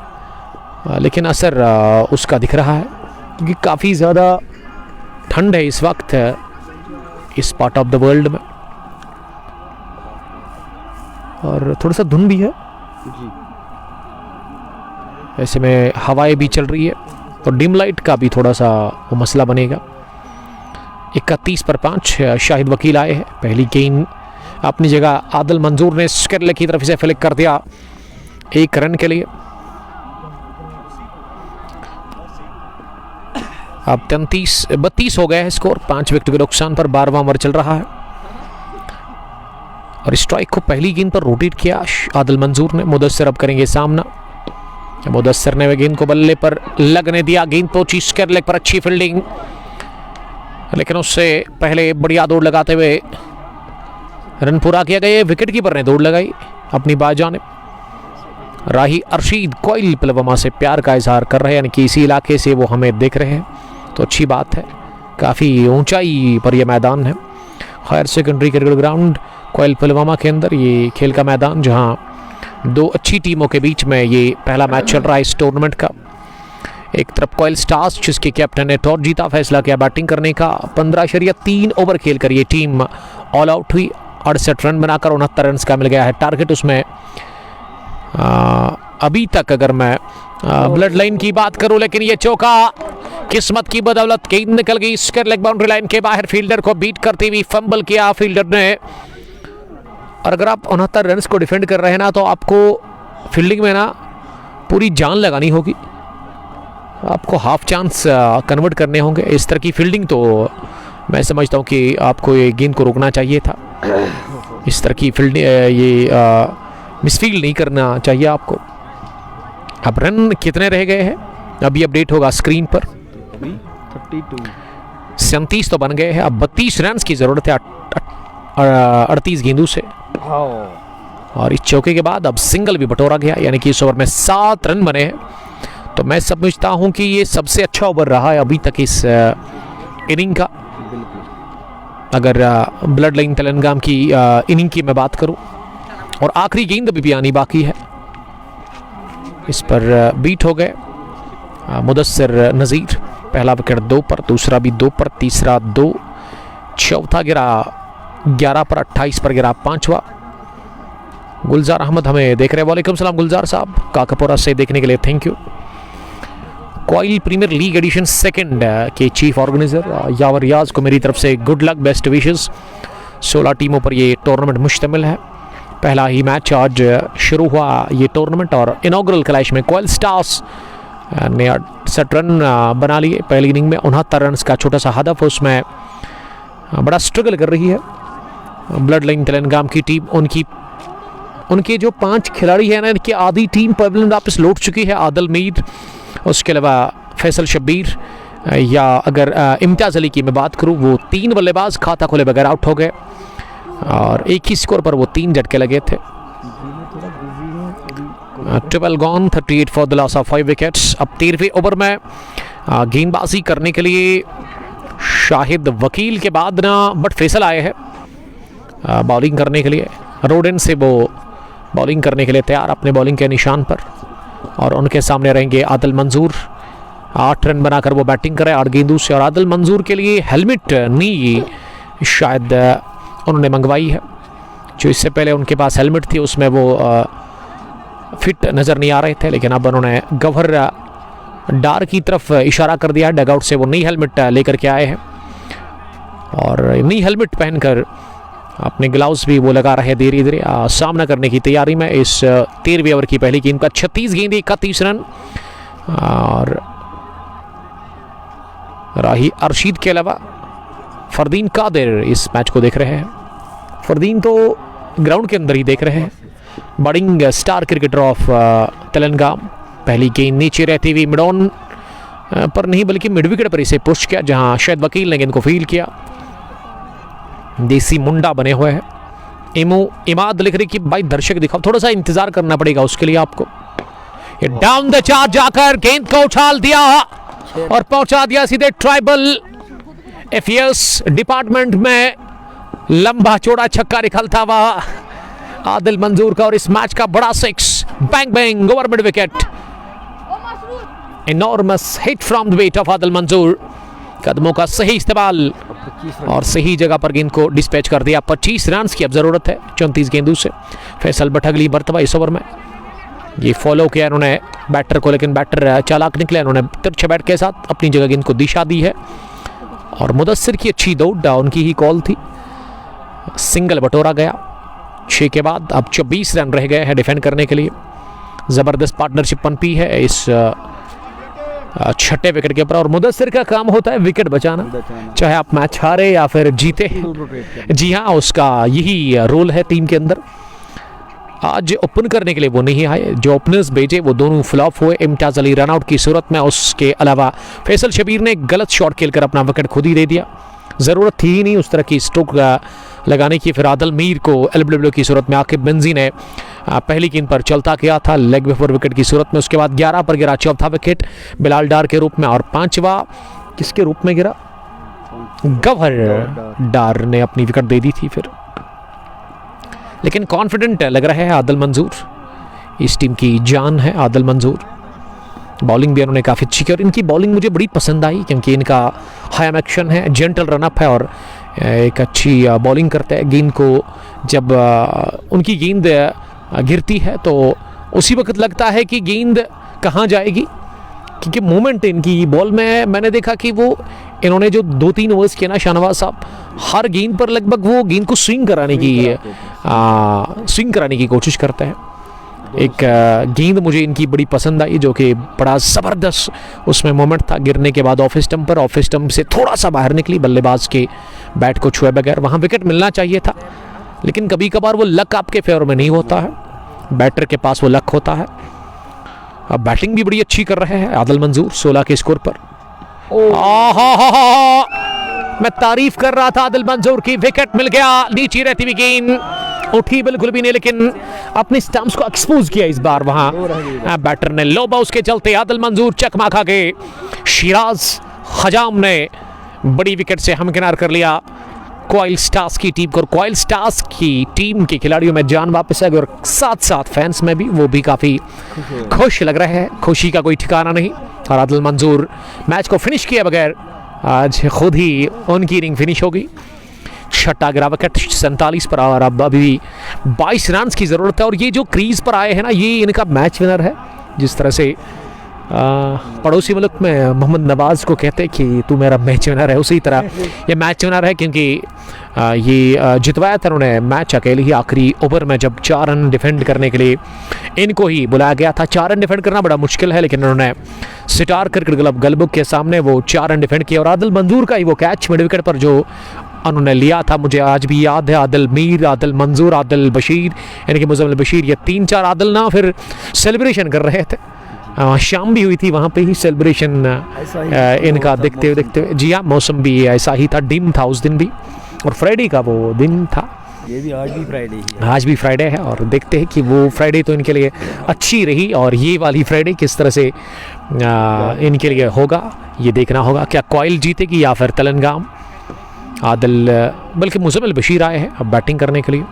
लेकिन असर उसका दिख रहा है क्योंकि काफ़ी ज़्यादा ठंड है इस वक्त इस पार्ट ऑफ द वर्ल्ड में, और थोड़ा सा धुंध भी है जी। ऐसे में हवाएं भी चल रही है और डिम लाइट का भी थोड़ा सा वो मसला बनेगा। 31 पर 5 शाहिद वकील आए हैं। पहली गेंद अपनी जगह आदिल मंजूर ने स्केरले की तरफ से फ्लिक कर दिया 1 रन के लिए। अब 32 हो गया है स्कोर, 5 विकेट के नुकसान पर 12वां ओवर चल रहा है, और स्ट्राइक को पहली गेंद पर रोटेट किया आदिल मंजूर ने। मुदस्सिर अब करेंगे सामना। मुदस्सिर ने गेंद को बल्ले पर लगने दिया, गेंद पहुंची स्केरले पर, अच्छी फील्डिंग, लेकिन उससे पहले बढ़िया दौड़ लगाते हुए रन पूरा किया गया। विकेट कीपर ने दौड़ लगाई अपनी बाजानिब। राही अरशीद कोयल पुलवामा से प्यार का इजहार कर रहे हैं, यानी कि इसी इलाके से वो हमें देख रहे हैं, तो अच्छी बात है। काफ़ी ऊंचाई पर यह मैदान है, higher secondary cricket ground Koil Pulwama के अंदर ये खेल का मैदान, जहाँ 2 अच्छी टीमों के बीच में ये पहला मैच चल रहा है इस टूर्नामेंट का। एक तरफ कोयल स्टार्स जिसके कैप्टन ने टॉस जीता, फैसला किया बैटिंग करने का। 15.3 ओवर खेलकर ये टीम ऑल आउट हुई। 68 रन बनाकर 69 रन का मिल गया है टारगेट उसमें। अभी तक अगर मैं ब्लड लाइन की बात करूं, लेकिन ये चौका किस्मत की बदौलत गेंद निकल गई स्क्वायर लेग बाउंड्री लाइन के बाहर, फील्डर को बीट करती हुई फंबल किया फील्डर ने। और अगर आप 69 रन को डिफेंड कर रहे हैं ना, तो आपको फील्डिंग में ना पूरी जान लगानी होगी, आपको हाफ चांस कन्वर्ट करने होंगे। इस तरह की फील्डिंग तो मैं समझता हूं कि आपको ये गेंद को रोकना चाहिए था। इस तरह की फील्डिंग ये मिसफील्ड नहीं करना चाहिए आपको। अब रन कितने रह गए हैं अभी अपडेट होगा स्क्रीन पर। 37 तो बन गए हैं, अब 32 रन की जरूरत है 38 गेंदों से, और इस चौके के बाद अब सिंगल भी बटोरा गया, यानी कि इस ओवर में 7 रन बने हैं। तो मैं समझता हूं कि ये सबसे अच्छा ओवर रहा है अभी तक इस इनिंग का। अगर ब्लड लाइन तेलंगाम की इनिंग की मैं बात करूं, और आखिरी गेंद अभी भी आनी बाकी है। इस पर बीट हो गए मुदस्सिर नज़ीर। पहला विकेट 2 पर, दूसरा भी 2 पर, तीसरा 2, चौथा गिरा 11 पर, 28 पर गिरा 5वां। गुलजार अहमद हमें देख रहे हैं। वालेकुम सलाम गुलजार साहब, काकापुरा से देखने के लिए thank you. Koil premier league edition second के चीफ ऑर्गेनाइजर यावर रियाज को मेरी तरफ से गुड लक, बेस्ट विशेस। 16 टीमों पर ये टूर्नामेंट मुश्तमिल है। पहला ही मैच आज शुरू हुआ ये टूर्नामेंट और इनॉग्रल क्लैश में क्वाइल स्टार्स ने 68 रन बना लिए। पहली इनिंग में 69 रन का छोटा सा हदफ, उसमें बड़ा स्ट्रगल कर रही है ब्लड लाइन तेलंगाम की टीम। उनके जो 5 खिलाड़ी हैं ना, इनकी आधी टीम पवेलियन वापस लौट चुकी है। आदिल मीर, उसके अलावा फैसल शब्बीर, या अगर इम्तियाज़ अली की मैं बात करूँ, वो 3 बल्लेबाज खाता खोले बगैर आउट हो गए और एक ही स्कोर पर वो 3 झटके लगे थे। 12 gone, 38 for the loss of 5 wickets. अब 13वें ओवर में गेंदबाजी करने के लिए शाहिद वकील के बाद ना बट फैसल आए हैं बॉलिंग करने के लिए। रोडेन से वो बॉलिंग करने के लिए तैयार अपने बॉलिंग के निशान पर, और उनके सामने रहेंगे आदिल मंजूर। 8 रन बनाकर वो बैटिंग करे 8 गेंदों से। और आदिल मंजूर के लिए हेलमेट नी शायद उन्होंने मंगवाई है, जो इससे पहले उनके पास हेलमेट थी उसमें वो फिट नज़र नहीं आ रहे थे, लेकिन अब उन्होंने गवर डार की तरफ इशारा कर दिया। डगआउट से वो नई हेलमेट लेकर के आए हैं और नई हेलमेट पहनकर अपने ग्लव्स भी वो लगा रहे धीरे धीरे सामना करने की तैयारी में। इस 13वें ओवर की पहली गेंद का 36 गेंद 31 रन। और राही अरशीद के अलावा फरदीन कादिर इस मैच को देख रहे हैं। फरदीन तो ग्राउंड के अंदर ही देख रहे हैं। Bowling star cricketer of Telangam. पहली गेंद नीचे रहती हुई मिड ऑन पर नहीं बल्कि मिड विकेट पर इसे पुश किया, जहां शायद वकील ने गेंद को फील किया। देसी मुंडा बने हुए हैं। इमाद लिख रही कि भाई दर्शक दिखाओ, थोड़ा सा इंतजार करना पड़ेगा उसके लिए आपको। ये डाउन द चार्ज जाकर गेंद को उछाल दिया और पहुंचा दिया सीधे ट्राइबल एफएस डिपार्टमेंट में। लंबा चौड़ा छक्का निकलता हुआ आदिल मंजूर का और इस मैच का बड़ा 6 bang bang over mid wicket. Enormous hit from the weight of Adil मंजूर। कदमों का सही इस्तेमाल और सही जगह पर गेंद को डिस्पैच कर दिया। 25 रन की अब जरूरत है 34 गेंदों से। फैसल बट अगली मर्तबा इस ओवर में ये फॉलो किया इन्होंने बैटर को, लेकिन बैटर चालाक निकले। इन्होंने तिरछे बैट के साथ अपनी जगह गेंद को दिशा दी है और मुदस्सिर की अच्छी दौड़ उनकी ही कॉल थी। सिंगल बटोरा गया 6 के बाद। अब 24 रन रह गए हैं डिफेंड करने के लिए। ज़बरदस्त पार्टनरशिप पनपी है इस 6ठे विकेट के ऊपर। और मुदस्सिर का काम होता है विकेट बचाना, चाहे आप मैच हारे या फिर जीते। जी हाँ, उसका यही रोल है टीम के अंदर। आज ओपन करने के लिए वो नहीं आए, जो ओपनर्स भेजे वो दोनों फ्लॉप हुए। इम्तियाज़ अली रनआउट की सूरत में, उसके अलावा फैसल शब्बीर ने गलत शॉट खेलकर अपना विकेट खुद ही दे दिया। ज़रूरत थी ही नहीं उस तरह की स्ट्रोक लगाने की। फिर आदिल मीर को एलबीडब्ल्यू की सूरत में आकिब बेंजी ने पहली गेंद पर चलता किया था लेग बिफोर विकेट की सूरत में। उसके बाद 11 पर गिरा चौथा विकेट बिलाल डार के रूप में, और 5वां किसके रूप में गिरा? गवर डार ने अपनी विकेट दे दी थी फिर। लेकिन कॉन्फिडेंट लग रहे हैं आदिल मंजूर, इस टीम की जान है आदिल मंजूर। बॉलिंग भी उन्होंने काफ़ी अच्छी की और इनकी बॉलिंग मुझे बड़ी पसंद आई, क्योंकि इनका हाई एक्शन है, जेंटल रनअप है और एक अच्छी बॉलिंग करते हैं। गेंद को जब उनकी गेंद गिरती है तो उसी वक्त लगता है कि गेंद कहाँ जाएगी, क्योंकि मूवमेंट इनकी बॉल में मैंने देखा कि वो इन्होंने जो 2-3 ओवर्स किए ना शाहनवाज साहब, हर गेंद पर लगभग वो गेंद को स्विंग कराने की कोशिश करते हैं। एक गेंद मुझे इनकी बड़ी पसंद आई जो कि बड़ा ज़बरदस्त उसमें मोमेंट था। गिरने के बाद ऑफ स्टंप से थोड़ा सा बाहर निकली, बल्लेबाज के बैट को छुए बगैर। वहाँ विकेट मिलना चाहिए था, लेकिन कभी कभार वो लक आपके फेवर में नहीं होता है, बैटर के पास वो लक होता है। अब बैटिंग भी बड़ी अच्छी कर रहे हैं आदिल मंजूर 16 के स्कोर पर। मैं तारीफ कर रहा था आदिल मंजूर की, विकेट मिल गया। नीचे रहती हुई गेंद उठी बिल्कुल भी नहीं, लेकिन अपनी स्टंप्स को एक्सपोज किया इस बार वहां बैटर ने। लो बाउंस के चलते आदिल मंजूर चकमा खा गए। शिराज हजाम ने बड़ी विकेट से हमकिनार कर लिया। क्वाइल स्टार्स की टीम को, और क्वाइल स्टार्स की टीम के खिलाड़ियों में जान वापस आ गई, और साथ साथ फैंस में भी, वो भी काफ़ी खुश लग रहे हैं, खुशी का कोई ठिकाना नहीं। और आदिल मंजूर मैच को फिनिश किए बगैर आज खुद ही उनकी इनिंग फिनिश होगी। छठा गिरा विकेट 47 पर, और अब अभी 22 रन की ज़रूरत है। और ये जो क्रीज पर आए हैं ना, ये इनका मैच विनर है। जिस तरह से पड़ोसी मुल्क में मोहम्मद नवाज़ को कहते हैं कि तू मेरा मैच विनर है, उसी तरह ये मैच विनर है, क्योंकि ये जितवाया था उन्होंने मैच अकेले ही आखिरी ओवर में, जब 4 रन डिफेंड करने के लिए इनको ही बुलाया गया था। 4 रन डिफेंड करना बड़ा मुश्किल है, लेकिन उन्होंने सितार क्रिकेट क्लब गलबुक के सामने वो 4 रन डिफेंड किया। और आदिल मंजूर का ही वो कैच मिड विकेट पर जो उन्होंने लिया था, मुझे आज भी याद है। आदिल मीर, आदिल मंजूर, आदिल बशीर, यानी कि मुज़म्मिल बशीर, ये 3-4 आदिल ना फिर सेलिब्रेशन कर रहे थे। शाम भी हुई थी वहाँ पे ही सेलिब्रेशन इनका देखते हुए। जी हाँ, मौसम भी ऐसा ही था, डिम था उस दिन भी, और फ्राइडे का वो दिन था। ये भी आज भी फ्राइडे ही है। आज भी फ्राइडे है, और देखते हैं कि वो फ्राइडे तो इनके लिए अच्छी रही, और ये वाली फ्राइडे किस तरह से इनके लिए होगा, ये देखना होगा। क्या क्वाइल जीतेगी या फिर तेलंगाम। आदिल बल्कि मुज़म्मिल बशीर आए हैं अब बैटिंग करने के लिए,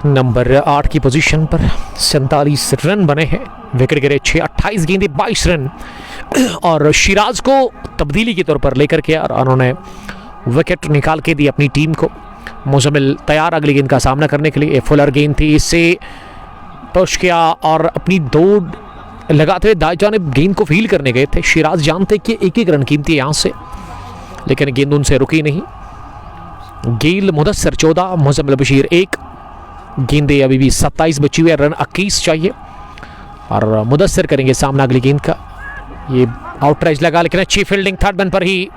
नंबर 8 की पोजीशन पर। 47 रन बने हैं, विकेट गिरे 6, 28 गेंदे 22 रन, और शिराज को तब्दीली के तौर पर लेकर के और उन्होंने विकेट निकाल के दी अपनी टीम को। मुज़म्मिल तैयार अगली गेंद का सामना करने के लिए। एक फुलर गेंद थी, इससे पुश किया और अपनी दौड़ लगाते हुए दाएं जानिब गेंद को फील करने गए थे। शिराज जानते कि एक रन कीमती है यहाँ से, लेकिन गेंद उनसे रुकी नहीं। गेल मुदस्सर 14, मुज़म्मिल बशीर 1, गेंदे अभी भी 27 बची हुई है, रन 21 चाहिए, और मुदस्सर करेंगे सामना अगली गेंद का। ये आउटराइज लगा, लेकिन अच्छी फील्डिंग थर्ड मैन पर ही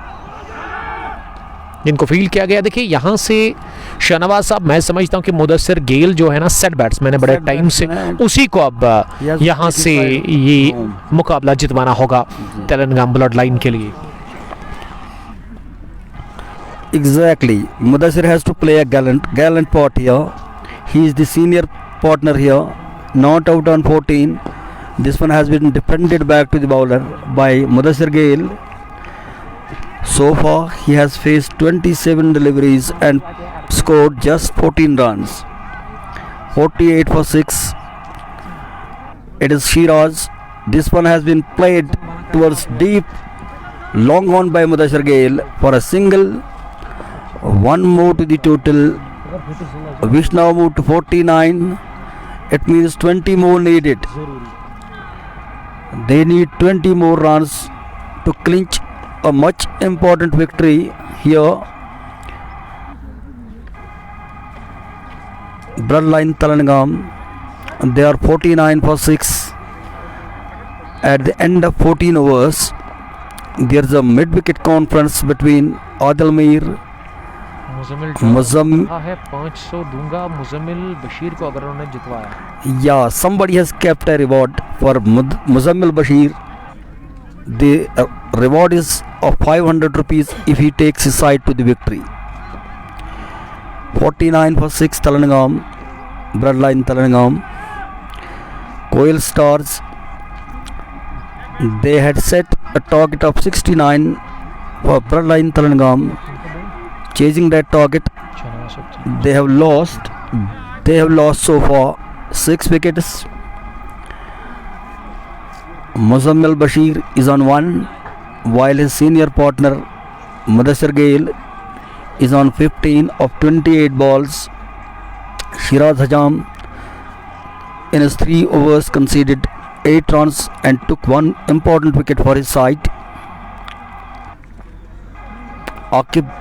जिनको फील्ड किया गया। देखिए यहाँ से शाहनवाज साहब, मैं समझता हूँ कि मुदस्सर गेल जो है ना, सेट बैट्समैन है बड़े टाइम से, उसी को अब यहाँ से ये मुकाबला जितवाना होगा तेलंगाना ब्लड लाइन के लिए। Exactly. Mudassir has to play a gallant part here. He is the senior partner here. Not out on 14. This one has been defended back to the bowler by Mudassir Gayle. So far, he has faced 27 deliveries and scored just 14 runs. 48 for 6. It is Shiraz. This one has been played towards deep, long on by Mudassir Gayle for a single. One more to the total, which now moved to 49. It means 20 more needed. They need 20 more runs to clinch a much important victory here. Bloodline Telangana, they are 49 for 6. At the end of 14 overs, there is a mid-wicket conference between Adil Mir, Muzammil है 500 दूंगा मुज़म्मिल बशीर को अगर उन्होंने जितवाया। Yeah, somebody has kept a reward for Muzammil Bashir. The reward is of 500 rupees if he takes his side to the victory. 49 for 6 Telangana, Bloodline Telangana. Coil Stars, they had set a target of 69 for Bloodline Telangana. Chasing that target, they have lost so far 6 wickets. Muzammil Bashir is on 1, while his senior partner Mudassir Gayle is on 15 of 28 balls. Shiraz Hajam in his 3 overs conceded 8 runs and took 1 important wicket for his side. Aqib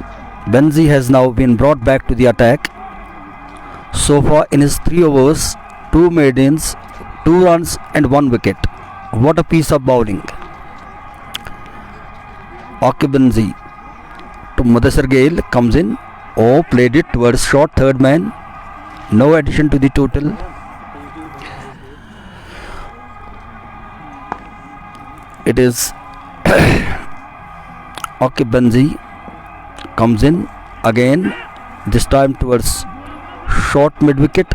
Benzi has now been brought back to the attack. So far in his 3 overs, 2 maidens, 2 runs and 1 wicket. What a piece of bowling. Aqib Benzi to Mudassir Gayle comes in. Oh, played it towards short third man. No addition to the total. It is Aqib Benzi comes in again, this time towards short mid wicket.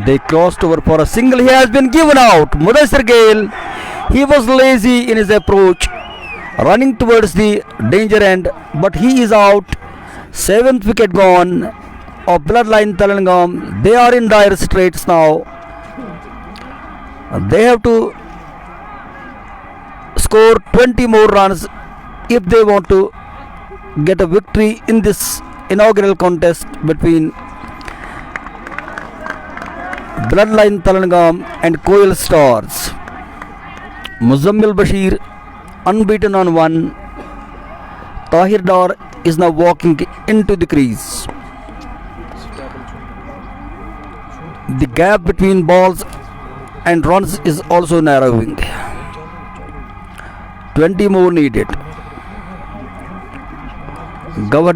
They crossed over for a single. He has been given out. Mudassir Gayle, he was lazy in his approach, running towards the danger end, but he is out. Seventh wicket gone of Bloodline Telangam. They are in dire straits now. They have to score 20 more runs if they want to get a victory in this inaugural contest between Bloodline Telangam and Koil Stars. Muzammil Bashir unbeaten on 1. Tahir Dar is now walking into the crease. The gap between balls and runs is also narrowing. 20 more needed. Tahir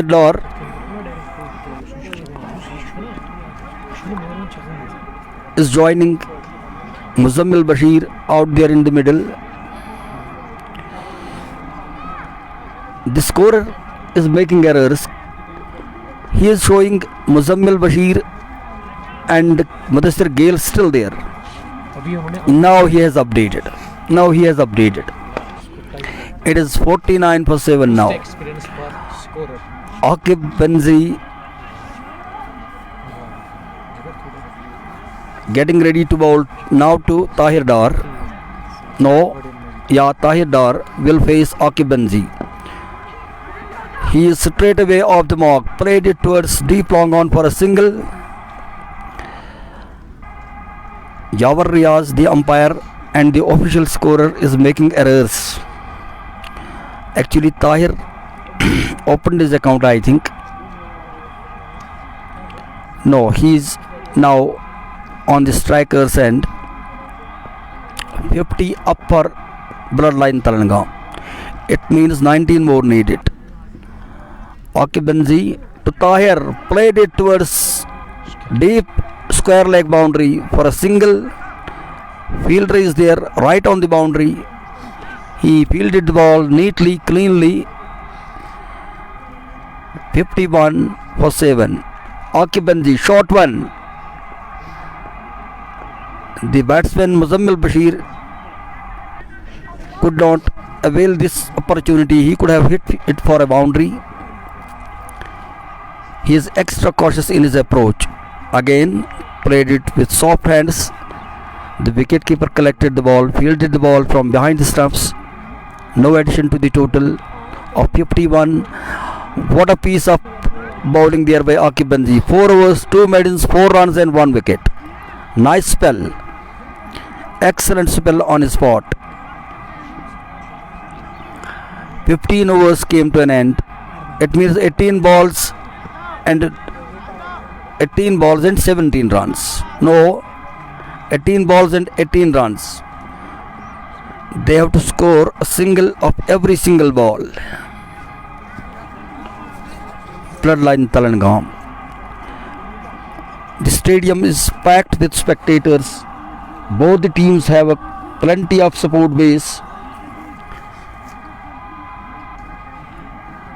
Dar is joining Muzammil Bashir out there in the middle. The scorer is making errors. He is showing Muzammil Bashir and Mudassir Gale still there. Now he has updated. It is 49 for 7 now. Aqib Benzi getting ready to bowl now to Tahir Dar. Tahir Dar will face Aqib Benzi. He is straight away off the mark. Played it towards deep long on for a single. Yawar Riaz, the umpire and the official scorer, is making errors. Actually, Tahir opened his account, I think. No, he's now on the striker's end. 50 up for Bloodline Telangam. It means 19 more needed. Aqib Benzi to Tahir, played it towards deep square leg boundary for a single. Fielder is there right on the boundary. He fielded the ball neatly, cleanly. 51 for 7. Aqib Benzi, short one. The batsman Muzammil Bashir could not avail this opportunity. He could have hit it for a boundary. He is extra cautious in his approach. Again, played it with soft hands. The wicketkeeper collected the ball, fielded the ball from behind the stumps. No addition to the total of 51. What a piece of bowling there by Aqib Benzi. 4 overs, 2 maidens, 4 runs and 1 wicket. Nice spell. Excellent spell on his spot. 15 overs came to an end. It means 18 balls and 17 runs. No, 18 balls and 18 runs. They have to score a single of every single ball. Bloodline Telangam. The stadium is packed with spectators. Both the teams have plenty of support base.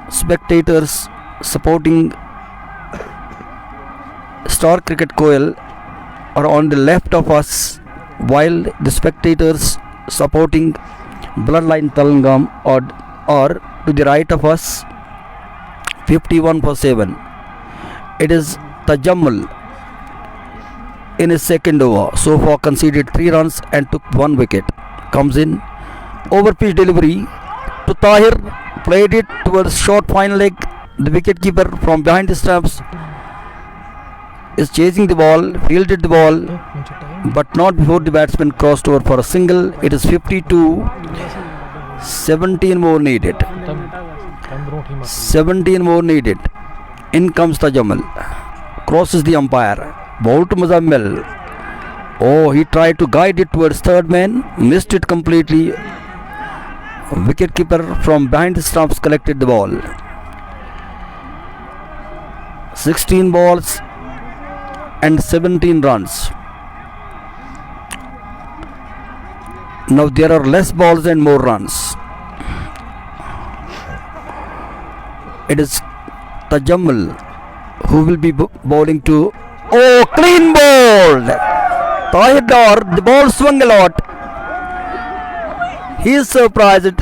Spectators supporting Star Cricket Koil are on the left of us, while the spectators supporting Bloodline Telangam are to the right of us. 51 for 7. It is Tajammul in his second over. So far conceded 3 runs and took 1 wicket. Comes in. Over pitch delivery to Tahir. Played it towards short fine leg. The wicketkeeper from behind the stumps is chasing the ball. Fielded the ball, but not before the batsman crossed over for a single. It is 52. 17 more needed. 17 more needed. In comes Tajammul. Crosses the umpire. Ball to Muzammil. Oh, he tried to guide it towards third man. Missed it completely. Wicketkeeper from behind the stumps collected the ball. 16 balls and 17 runs. Now there are less balls and more runs. It is Tajammul who will be bowling to. Oh, clean ball! Tahir Dar, the ball swung a lot. He is surprised.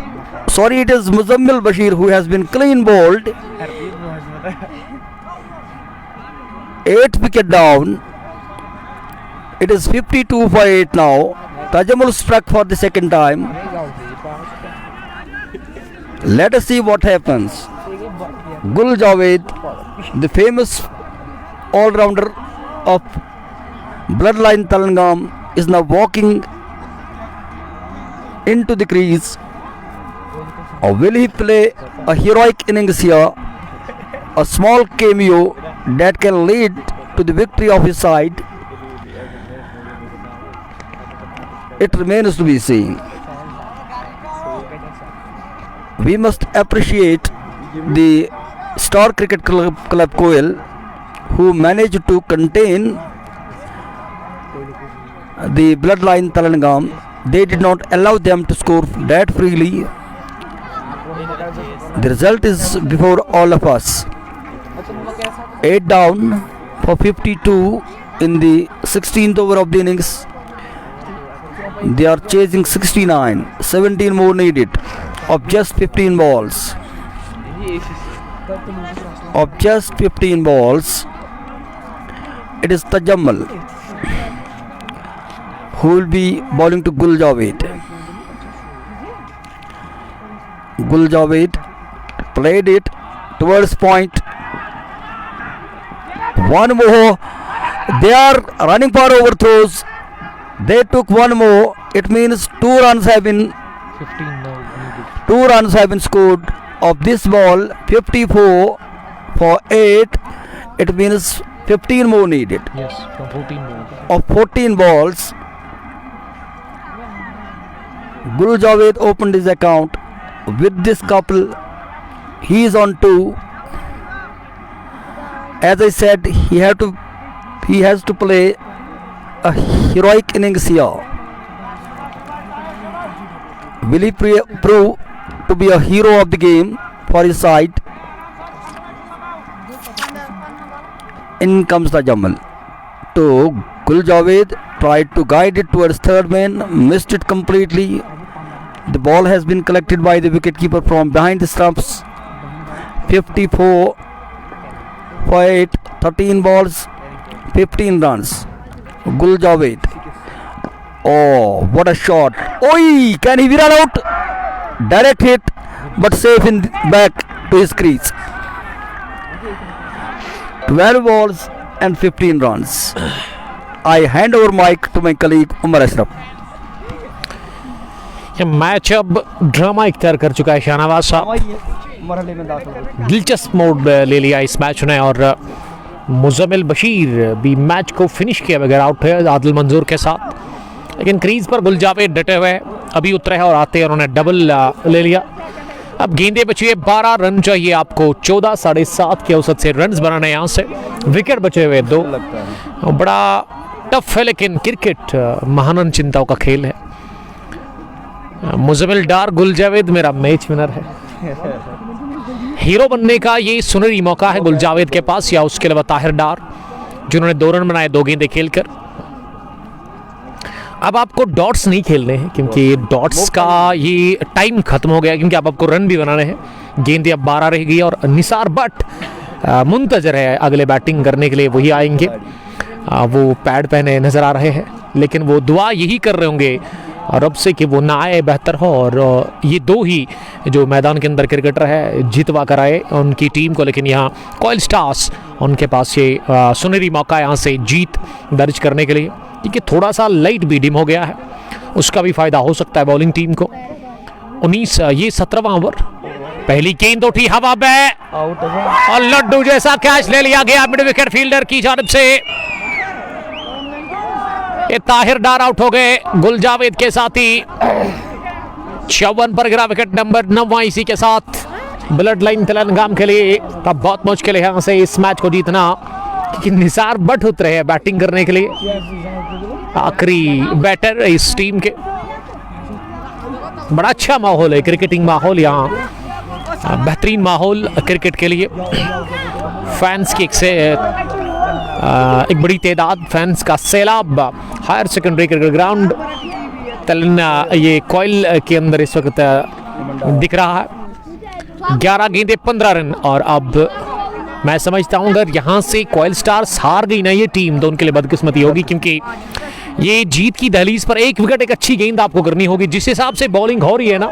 Sorry, it is Muzammil Bashir who has been clean bowled. 8 wicket down. It is 52 for 8 now. Tajammul struck for the second time. Let us see what happens. Gul Javed, the famous all-rounder of Bloodline Telangam, is now walking into the crease. Or will he play a heroic innings here? A small cameo that can lead to the victory of his side? It remains to be seen. We must appreciate the Star Cricket Club Koil, who managed to contain the Bloodline Telangam. They did not allow them to score that freely. The result is before all of us. 8 down for 52 in the 16th over of the innings. They are chasing 69. 17 more needed of just 15 balls. Of just 15 balls, it is Tajammul who will be bowling to Gul Javed. Gul Javed played it towards point. One more. They are running for overthrows. They took one more. It means 2 runs have been 2 runs have been scored of this ball. 54 for 8. It means 15 more needed. Yes, from 14 balls. Of 14 balls, Gul Javed opened his account with this couple. He is on 2. As I said, he has to play a heroic innings here. Will he prove to be a hero of the game for his side? In comes Tajammul to Gul Javed, tried to guide it towards third man, missed it completely. The ball has been collected by the wicketkeeper from behind the stumps. 54 for 8, 13 balls, 15 runs. Gul Javed. Oh, what a shot. Oi, can he be run out? Direct hit, but safe in back to his crease. 12 balls and 15 runs. I hand over mic to my colleague Umar Ashraf. ये match अब drama इख्तियार कर चुका है शाहनवाज साहब. दिलचस्प mode ले लिया इस मैच ने और मुज़म्मिल बशीर भी मैच को फिनिश किया बगैर आउट है आदिल मंजूर के साथ. लेकिन क्रीज पर गुल जावेद डटे हुए अभी उतरे हैं और आते हैं उन्होंने डबल ले लिया. अब गेंदे बची है 12 रन चाहिए आपको 14 7.5 के औसत से रन्स बनाने यहाँ से. विकेट बचे हुए 2. बड़ा टफ है लेकिन क्रिकेट महान चिंताओं का खेल है. मुज़म्मिल डार गुल जावेद मेरा मैच विनर है. हीरो बनने का ये सुनहरी मौका है गुल जावेद के पास या उसके अलावा ताहिर डार जिन्होंने 2 रन बनाए 2 गेंदे खेलकर. अब आपको डॉट्स नहीं खेलने हैं क्योंकि डॉट्स का ये टाइम खत्म हो गया क्योंकि अब आपको रन भी बनाने हैं. गेंदें अब 12 रह गई और निसार बट मुंतजर है अगले बैटिंग करने के लिए. वही आएंगे. वो पैड पहने नज़र आ रहे हैं लेकिन वो दुआ यही कर रहे होंगे रब से कि वो ना आए बेहतर हो और ये 2 ही जो मैदान के अंदर क्रिकेटर है जीतवा कर आए उनकी टीम को. लेकिन यहाँ कोयल स्टार्स उनके पास ये सुनहरी मौका यहाँ से जीत दर्ज करने के लिए क्योंकि थोड़ा सा लाइट भी डिम हो गया है. उसका भी फ़ायदा हो सकता है बॉलिंग टीम को. 19 ये 17वां ओवर. पहली गेंद उठी हवा में और लड्डू जैसा कैच ले लिया गया मिड विकेट फील्डर की जानिब से. ये ताहिर डार आउट हो गए गुल जावेद के साथ ही. 54 पर गिरा विकेट नंबर 9 इसी के साथ ब्लड लाइन तेलंगाना के लिए तब बहुत मुश्किल है यहाँ से इस मैच को जीतना क्योंकि निसार बट उतरे हैं बैटिंग करने के लिए. आखिरी बैटर इस टीम के. बड़ा अच्छा माहौल है क्रिकेटिंग माहौल यहाँ. बेहतरीन माहौल क्रिकेट के लिए. फैंस की एक बड़ी तादाद फैंस का सैलाब हायर सेकेंडरी क्रिकेट ग्राउंड ये कोयल के अंदर इस वक्त दिख रहा है। 11 गेंदे 15 रन। और अब मैं समझता हूं अगर यहां से क्वाइल स्टार्स हार गई ना ये टीम तो उनके लिए बदकिस्मती होगी, क्योंकि ये जीत की दहलीज पर एक विकेट एक अच्छी गेंद आपको करनी होगी। जिस हिसाब से बॉलिंग हो रही है ना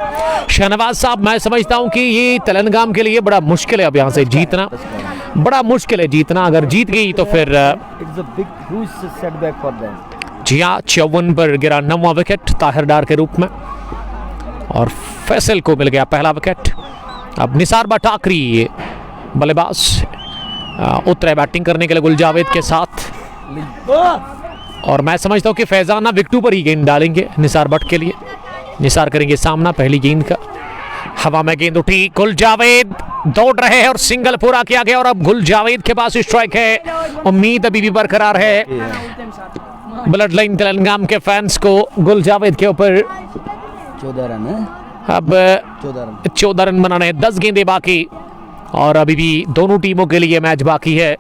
शहनवाज साहब, मैं समझता हूं कि ये तेलंगाना के लिए बड़ा मुश्किल है अब यहां से जीतना, बड़ा मुश्किल है जीतना। अगर जीत गई तो फिर जी हाँ 54 पर गिरा 9वां विकेट ताहिर डार के रूप में और फैसल को मिल गया पहला विकेट। अब निसार बट आखिरी बल्लेबाज उतरे बैटिंग करने के लिए गुलजावेद के साथ, और मैं समझता हूं कि फैजाना विकेटों पर ही गेंद डालेंगे निसार बट के लिए। निसार करेंगे सामना पहली गेंद का। हवा में गेंद उठी, गुलजावेद दौड़ रहे हैं और सिंगल पूरा किया गया। और अब गुलजावेद के पास स्ट्राइक है, उम्मीद अभी भी बरकरार है ब्लड लाइन तेलंगाना के फैंस को गुलजावेद के ऊपर। 14 रन है, अब 14 रन बनाने हैं, 10 गेंदें बाकी और अभी भी दोनों टीमों के लिए मैच बाकी है।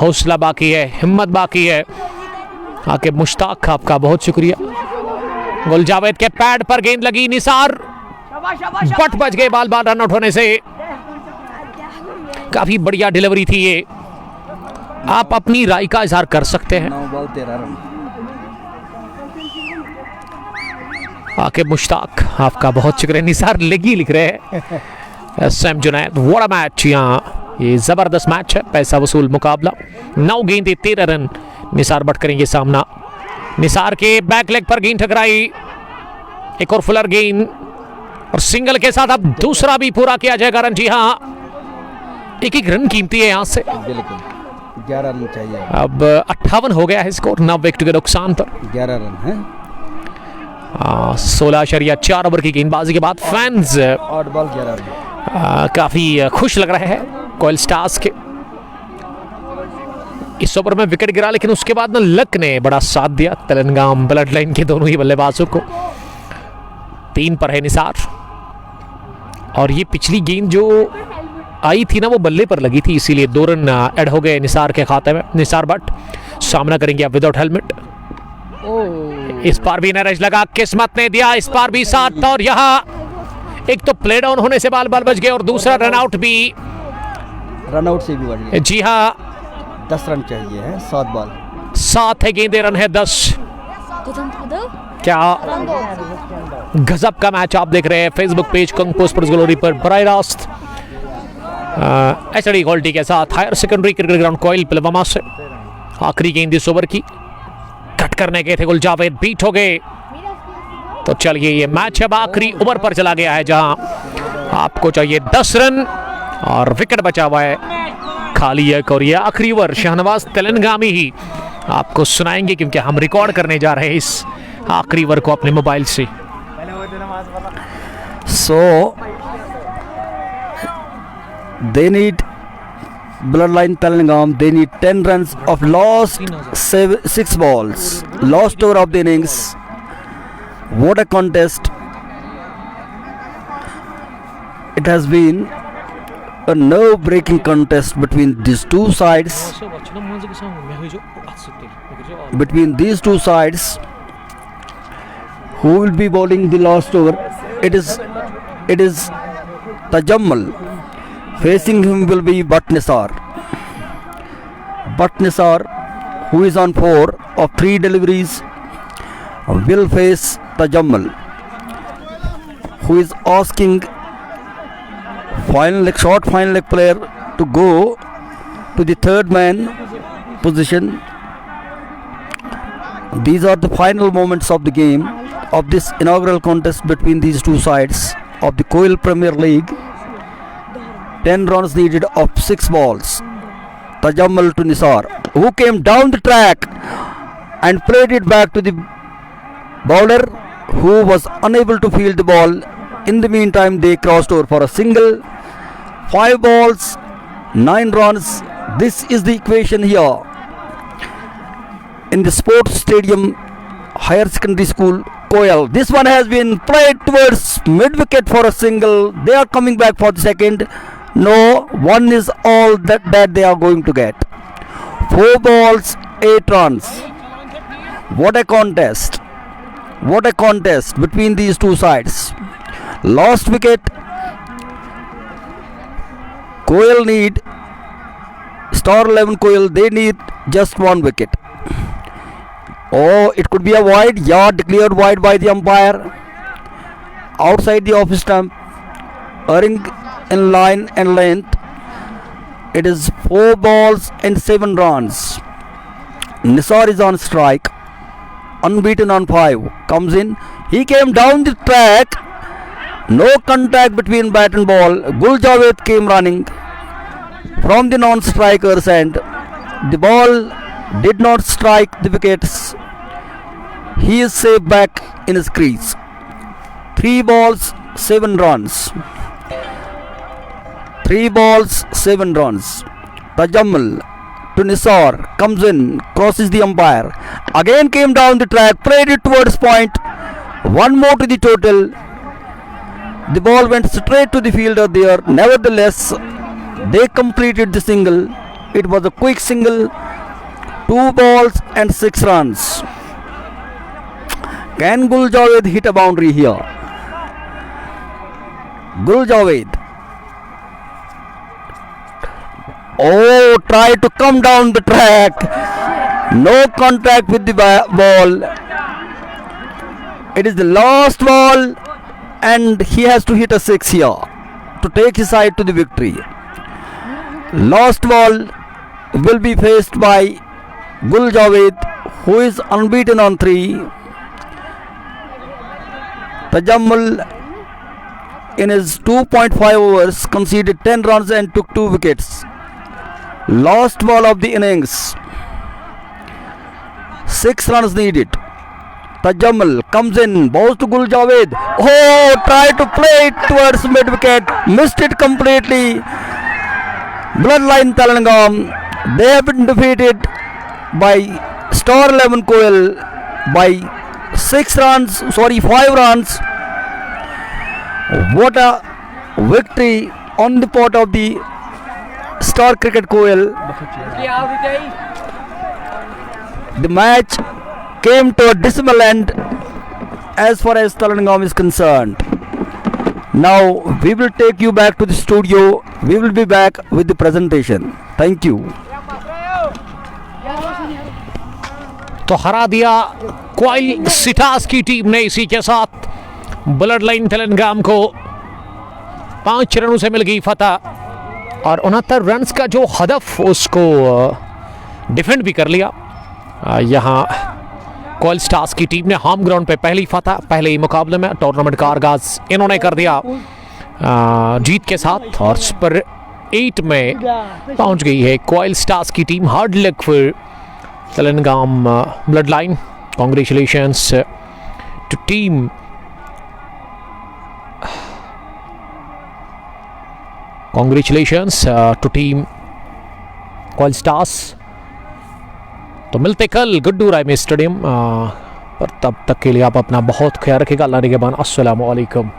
हौसला बाकी है, हिम्मत बाकी है। आके मुश्ताक आपका बहुत शुक्रिया। गुलजावेद के पैड पर गेंद लगी, निसार बट बच गए बाल बाल रन आउट होने से। काफी बढ़िया डिलीवरी थी ये, आप अपनी राय का इजहार कर सकते हैं। 9 बॉल 13 रन। आके मुश्ताक आपका बहुत शुक्रिया। निसार लेगी लिख रहे हैं Sam Junaid. What a match, यहाँ ये जबरदस्त मैच है, पैसा वसूल मुकाबला। 9 गेंदे 13 रन, निसार बट करेंगे सामना। निसार के बैक लेग पर गेंद टकराई, एक और फुलर गेंद और सिंगल के साथ अब दूसरा भी पूरा किया जाएगा रन। जी हाँ, एक रन कीमती है यहां से। 11 रन चाहिए। अब 58 हो गया है स्कोर 9 विकेट के नुकसान पर। 11 रन है। 16.4 ओवर की गेंदबाजी के बाद फैंस 8 बॉल 11 रन काफी खुश लग रहे हैं क्वाइल स्टार्स के। इस ओवर में विकेट गिरा, लेकिन उसके बाद ना लक ने बड़ा साथ दिया तेलंगाना ब्लड लाइन के दोनों ही बल्लेबाजों को। 3 पर है निसार और ये पिछली गेंद जो आई थी ना वो बल्ले पर लगी थी, इसीलिए 2 रन ऐड हो गए निसार के खाते में। निसार बट सामना करेंगे अब विदाउट हेलमेट। इस बार भी नरेश लगा, किस्मत ने दिया इस बार भी साथ। और यहाँ एक तो प्ले डाउन होने से बाल बाल बच गए और दूसरा रन आउट भी, रन आउट से भी बढ़ गया। जी हाँ 10 रन चाहिए है, 7 बॉल 7 है गेंदे, रन है 10। क्या गजब का मैच आप देख रहे हैं फेसबुक पेज कंगपो स्पोर्ट्स ग्लोरी पर बराह रास्त एचडी क्वालिटी के साथ higher secondary cricket ground Koil Pulwama से। आखिरी गेंद इस ओवर की कट करने गए थे गुलजावेद, बीट हो गए। तो चलिए ये मैच अब आखिरी ओवर पर चला गया है जहां आपको चाहिए 10 रन और विकेट बचा हुआ है खाली एक। और ये आखिरी ओवर शहनवाज तेलंगाना ही आपको सुनाएंगे क्योंकि हम रिकॉर्ड करने जा रहे हैं इस आखिरी ओवर को अपने मोबाइल से। So they need bloodline Telangam, they need 10 runs of lost 6 balls, lost over of the innings. What a contest it has been, a nerve-breaking contest between these two sides. Between these two sides, who will be bowling the last over? It is Tajammal. Facing him will be Butt Nisar. Butt Nisar, who is on 4 of 3 deliveries, will face Tajammal, who is asking short final leg player to go to the third man position. These are the final moments of the game of this inaugural contest between these two sides of the Koil Premier League. 10 runs needed of 6 balls. Tajammal to Nisar, who came down the track and played it back to the bowler, who was unable to field the ball. In the meantime, they crossed over for a single. 5 balls, 9 runs. This is the equation here in the sports stadium, higher secondary school, Koil. This one has been played towards mid wicket for a single. They are coming back for the second. No, 1 is all that they are going to get. 4 balls, 8 runs. What a contest. What a contest between these two sides. Lost wicket. Koil need, Star 11 Koil, they need just 1 wicket. Oh, it could be a wide. Yeah, declared wide by the umpire. Outside the off stump, erring in line and length. It is 4 balls and 7 runs. Nisar is on strike, unbeaten on 5. Comes in, he came down the track. No contact between bat and ball. Gul Javed came running from the non-striker's end. The ball did not strike the wickets. He is safe back in his crease. 3 balls, 7 runs. 3 balls, 7 runs. Tajammul to Nisar, comes in, crosses the umpire. Again came down the track, played it towards point. 1 more to the total. The ball went straight to the fielder there. Nevertheless, they completed the single. It was a quick single. 2 balls and 6 runs. Can Gul Javed hit a boundary here? Gul Javed. Oh, try to come down the track. No contact with the ball. It is the last ball, and he has to hit a 6 here to take his side to the victory. Last ball will be faced by Gul Javed, who is unbeaten on 3. Tajammul in his 2.5 overs conceded 10 runs and took 2 wickets. Last ball of the innings, 6 runs needed. Tajammul comes in, bows to Gul Javed. Oh, tried to play it towards mid wicket, missed it completely. Bloodline Telangam, they have been defeated by Star 11 Koil by 5 runs. What a victory on the part of the Star Cricket Koil. The match came to a dismal end as far as Telangam is concerned. Now we will take you back to the studio. We will be back with the presentation. Thank you. तो हरा दिया coil सिटास की team ने। इसी के साथ blood line तेलंगाम को 5 रनों से मिल गई फतह और 69 रन्स का जो हदफ उसको डिफेंड भी कर लिया। यहाँ क्वाइल स्टार्स की टीम ने होम ग्राउंड पे पहली फतह पहले ही मुकाबले में टूर्नामेंट का आगाज इन्होंने कर दिया जीत के साथ और सुपर 8 में पहुंच गई है क्वाइल स्टार्स की टीम। Hard luck for Telangam blood line. Congratulations to team Koil stars. तो मिलते कल गुड्डू राय स्टेडियम पर, तब तक के लिए आप अपना बहुत ख्याल रखिएगा। अल्लाह निगहबान। अस्सलामु अलैकुम।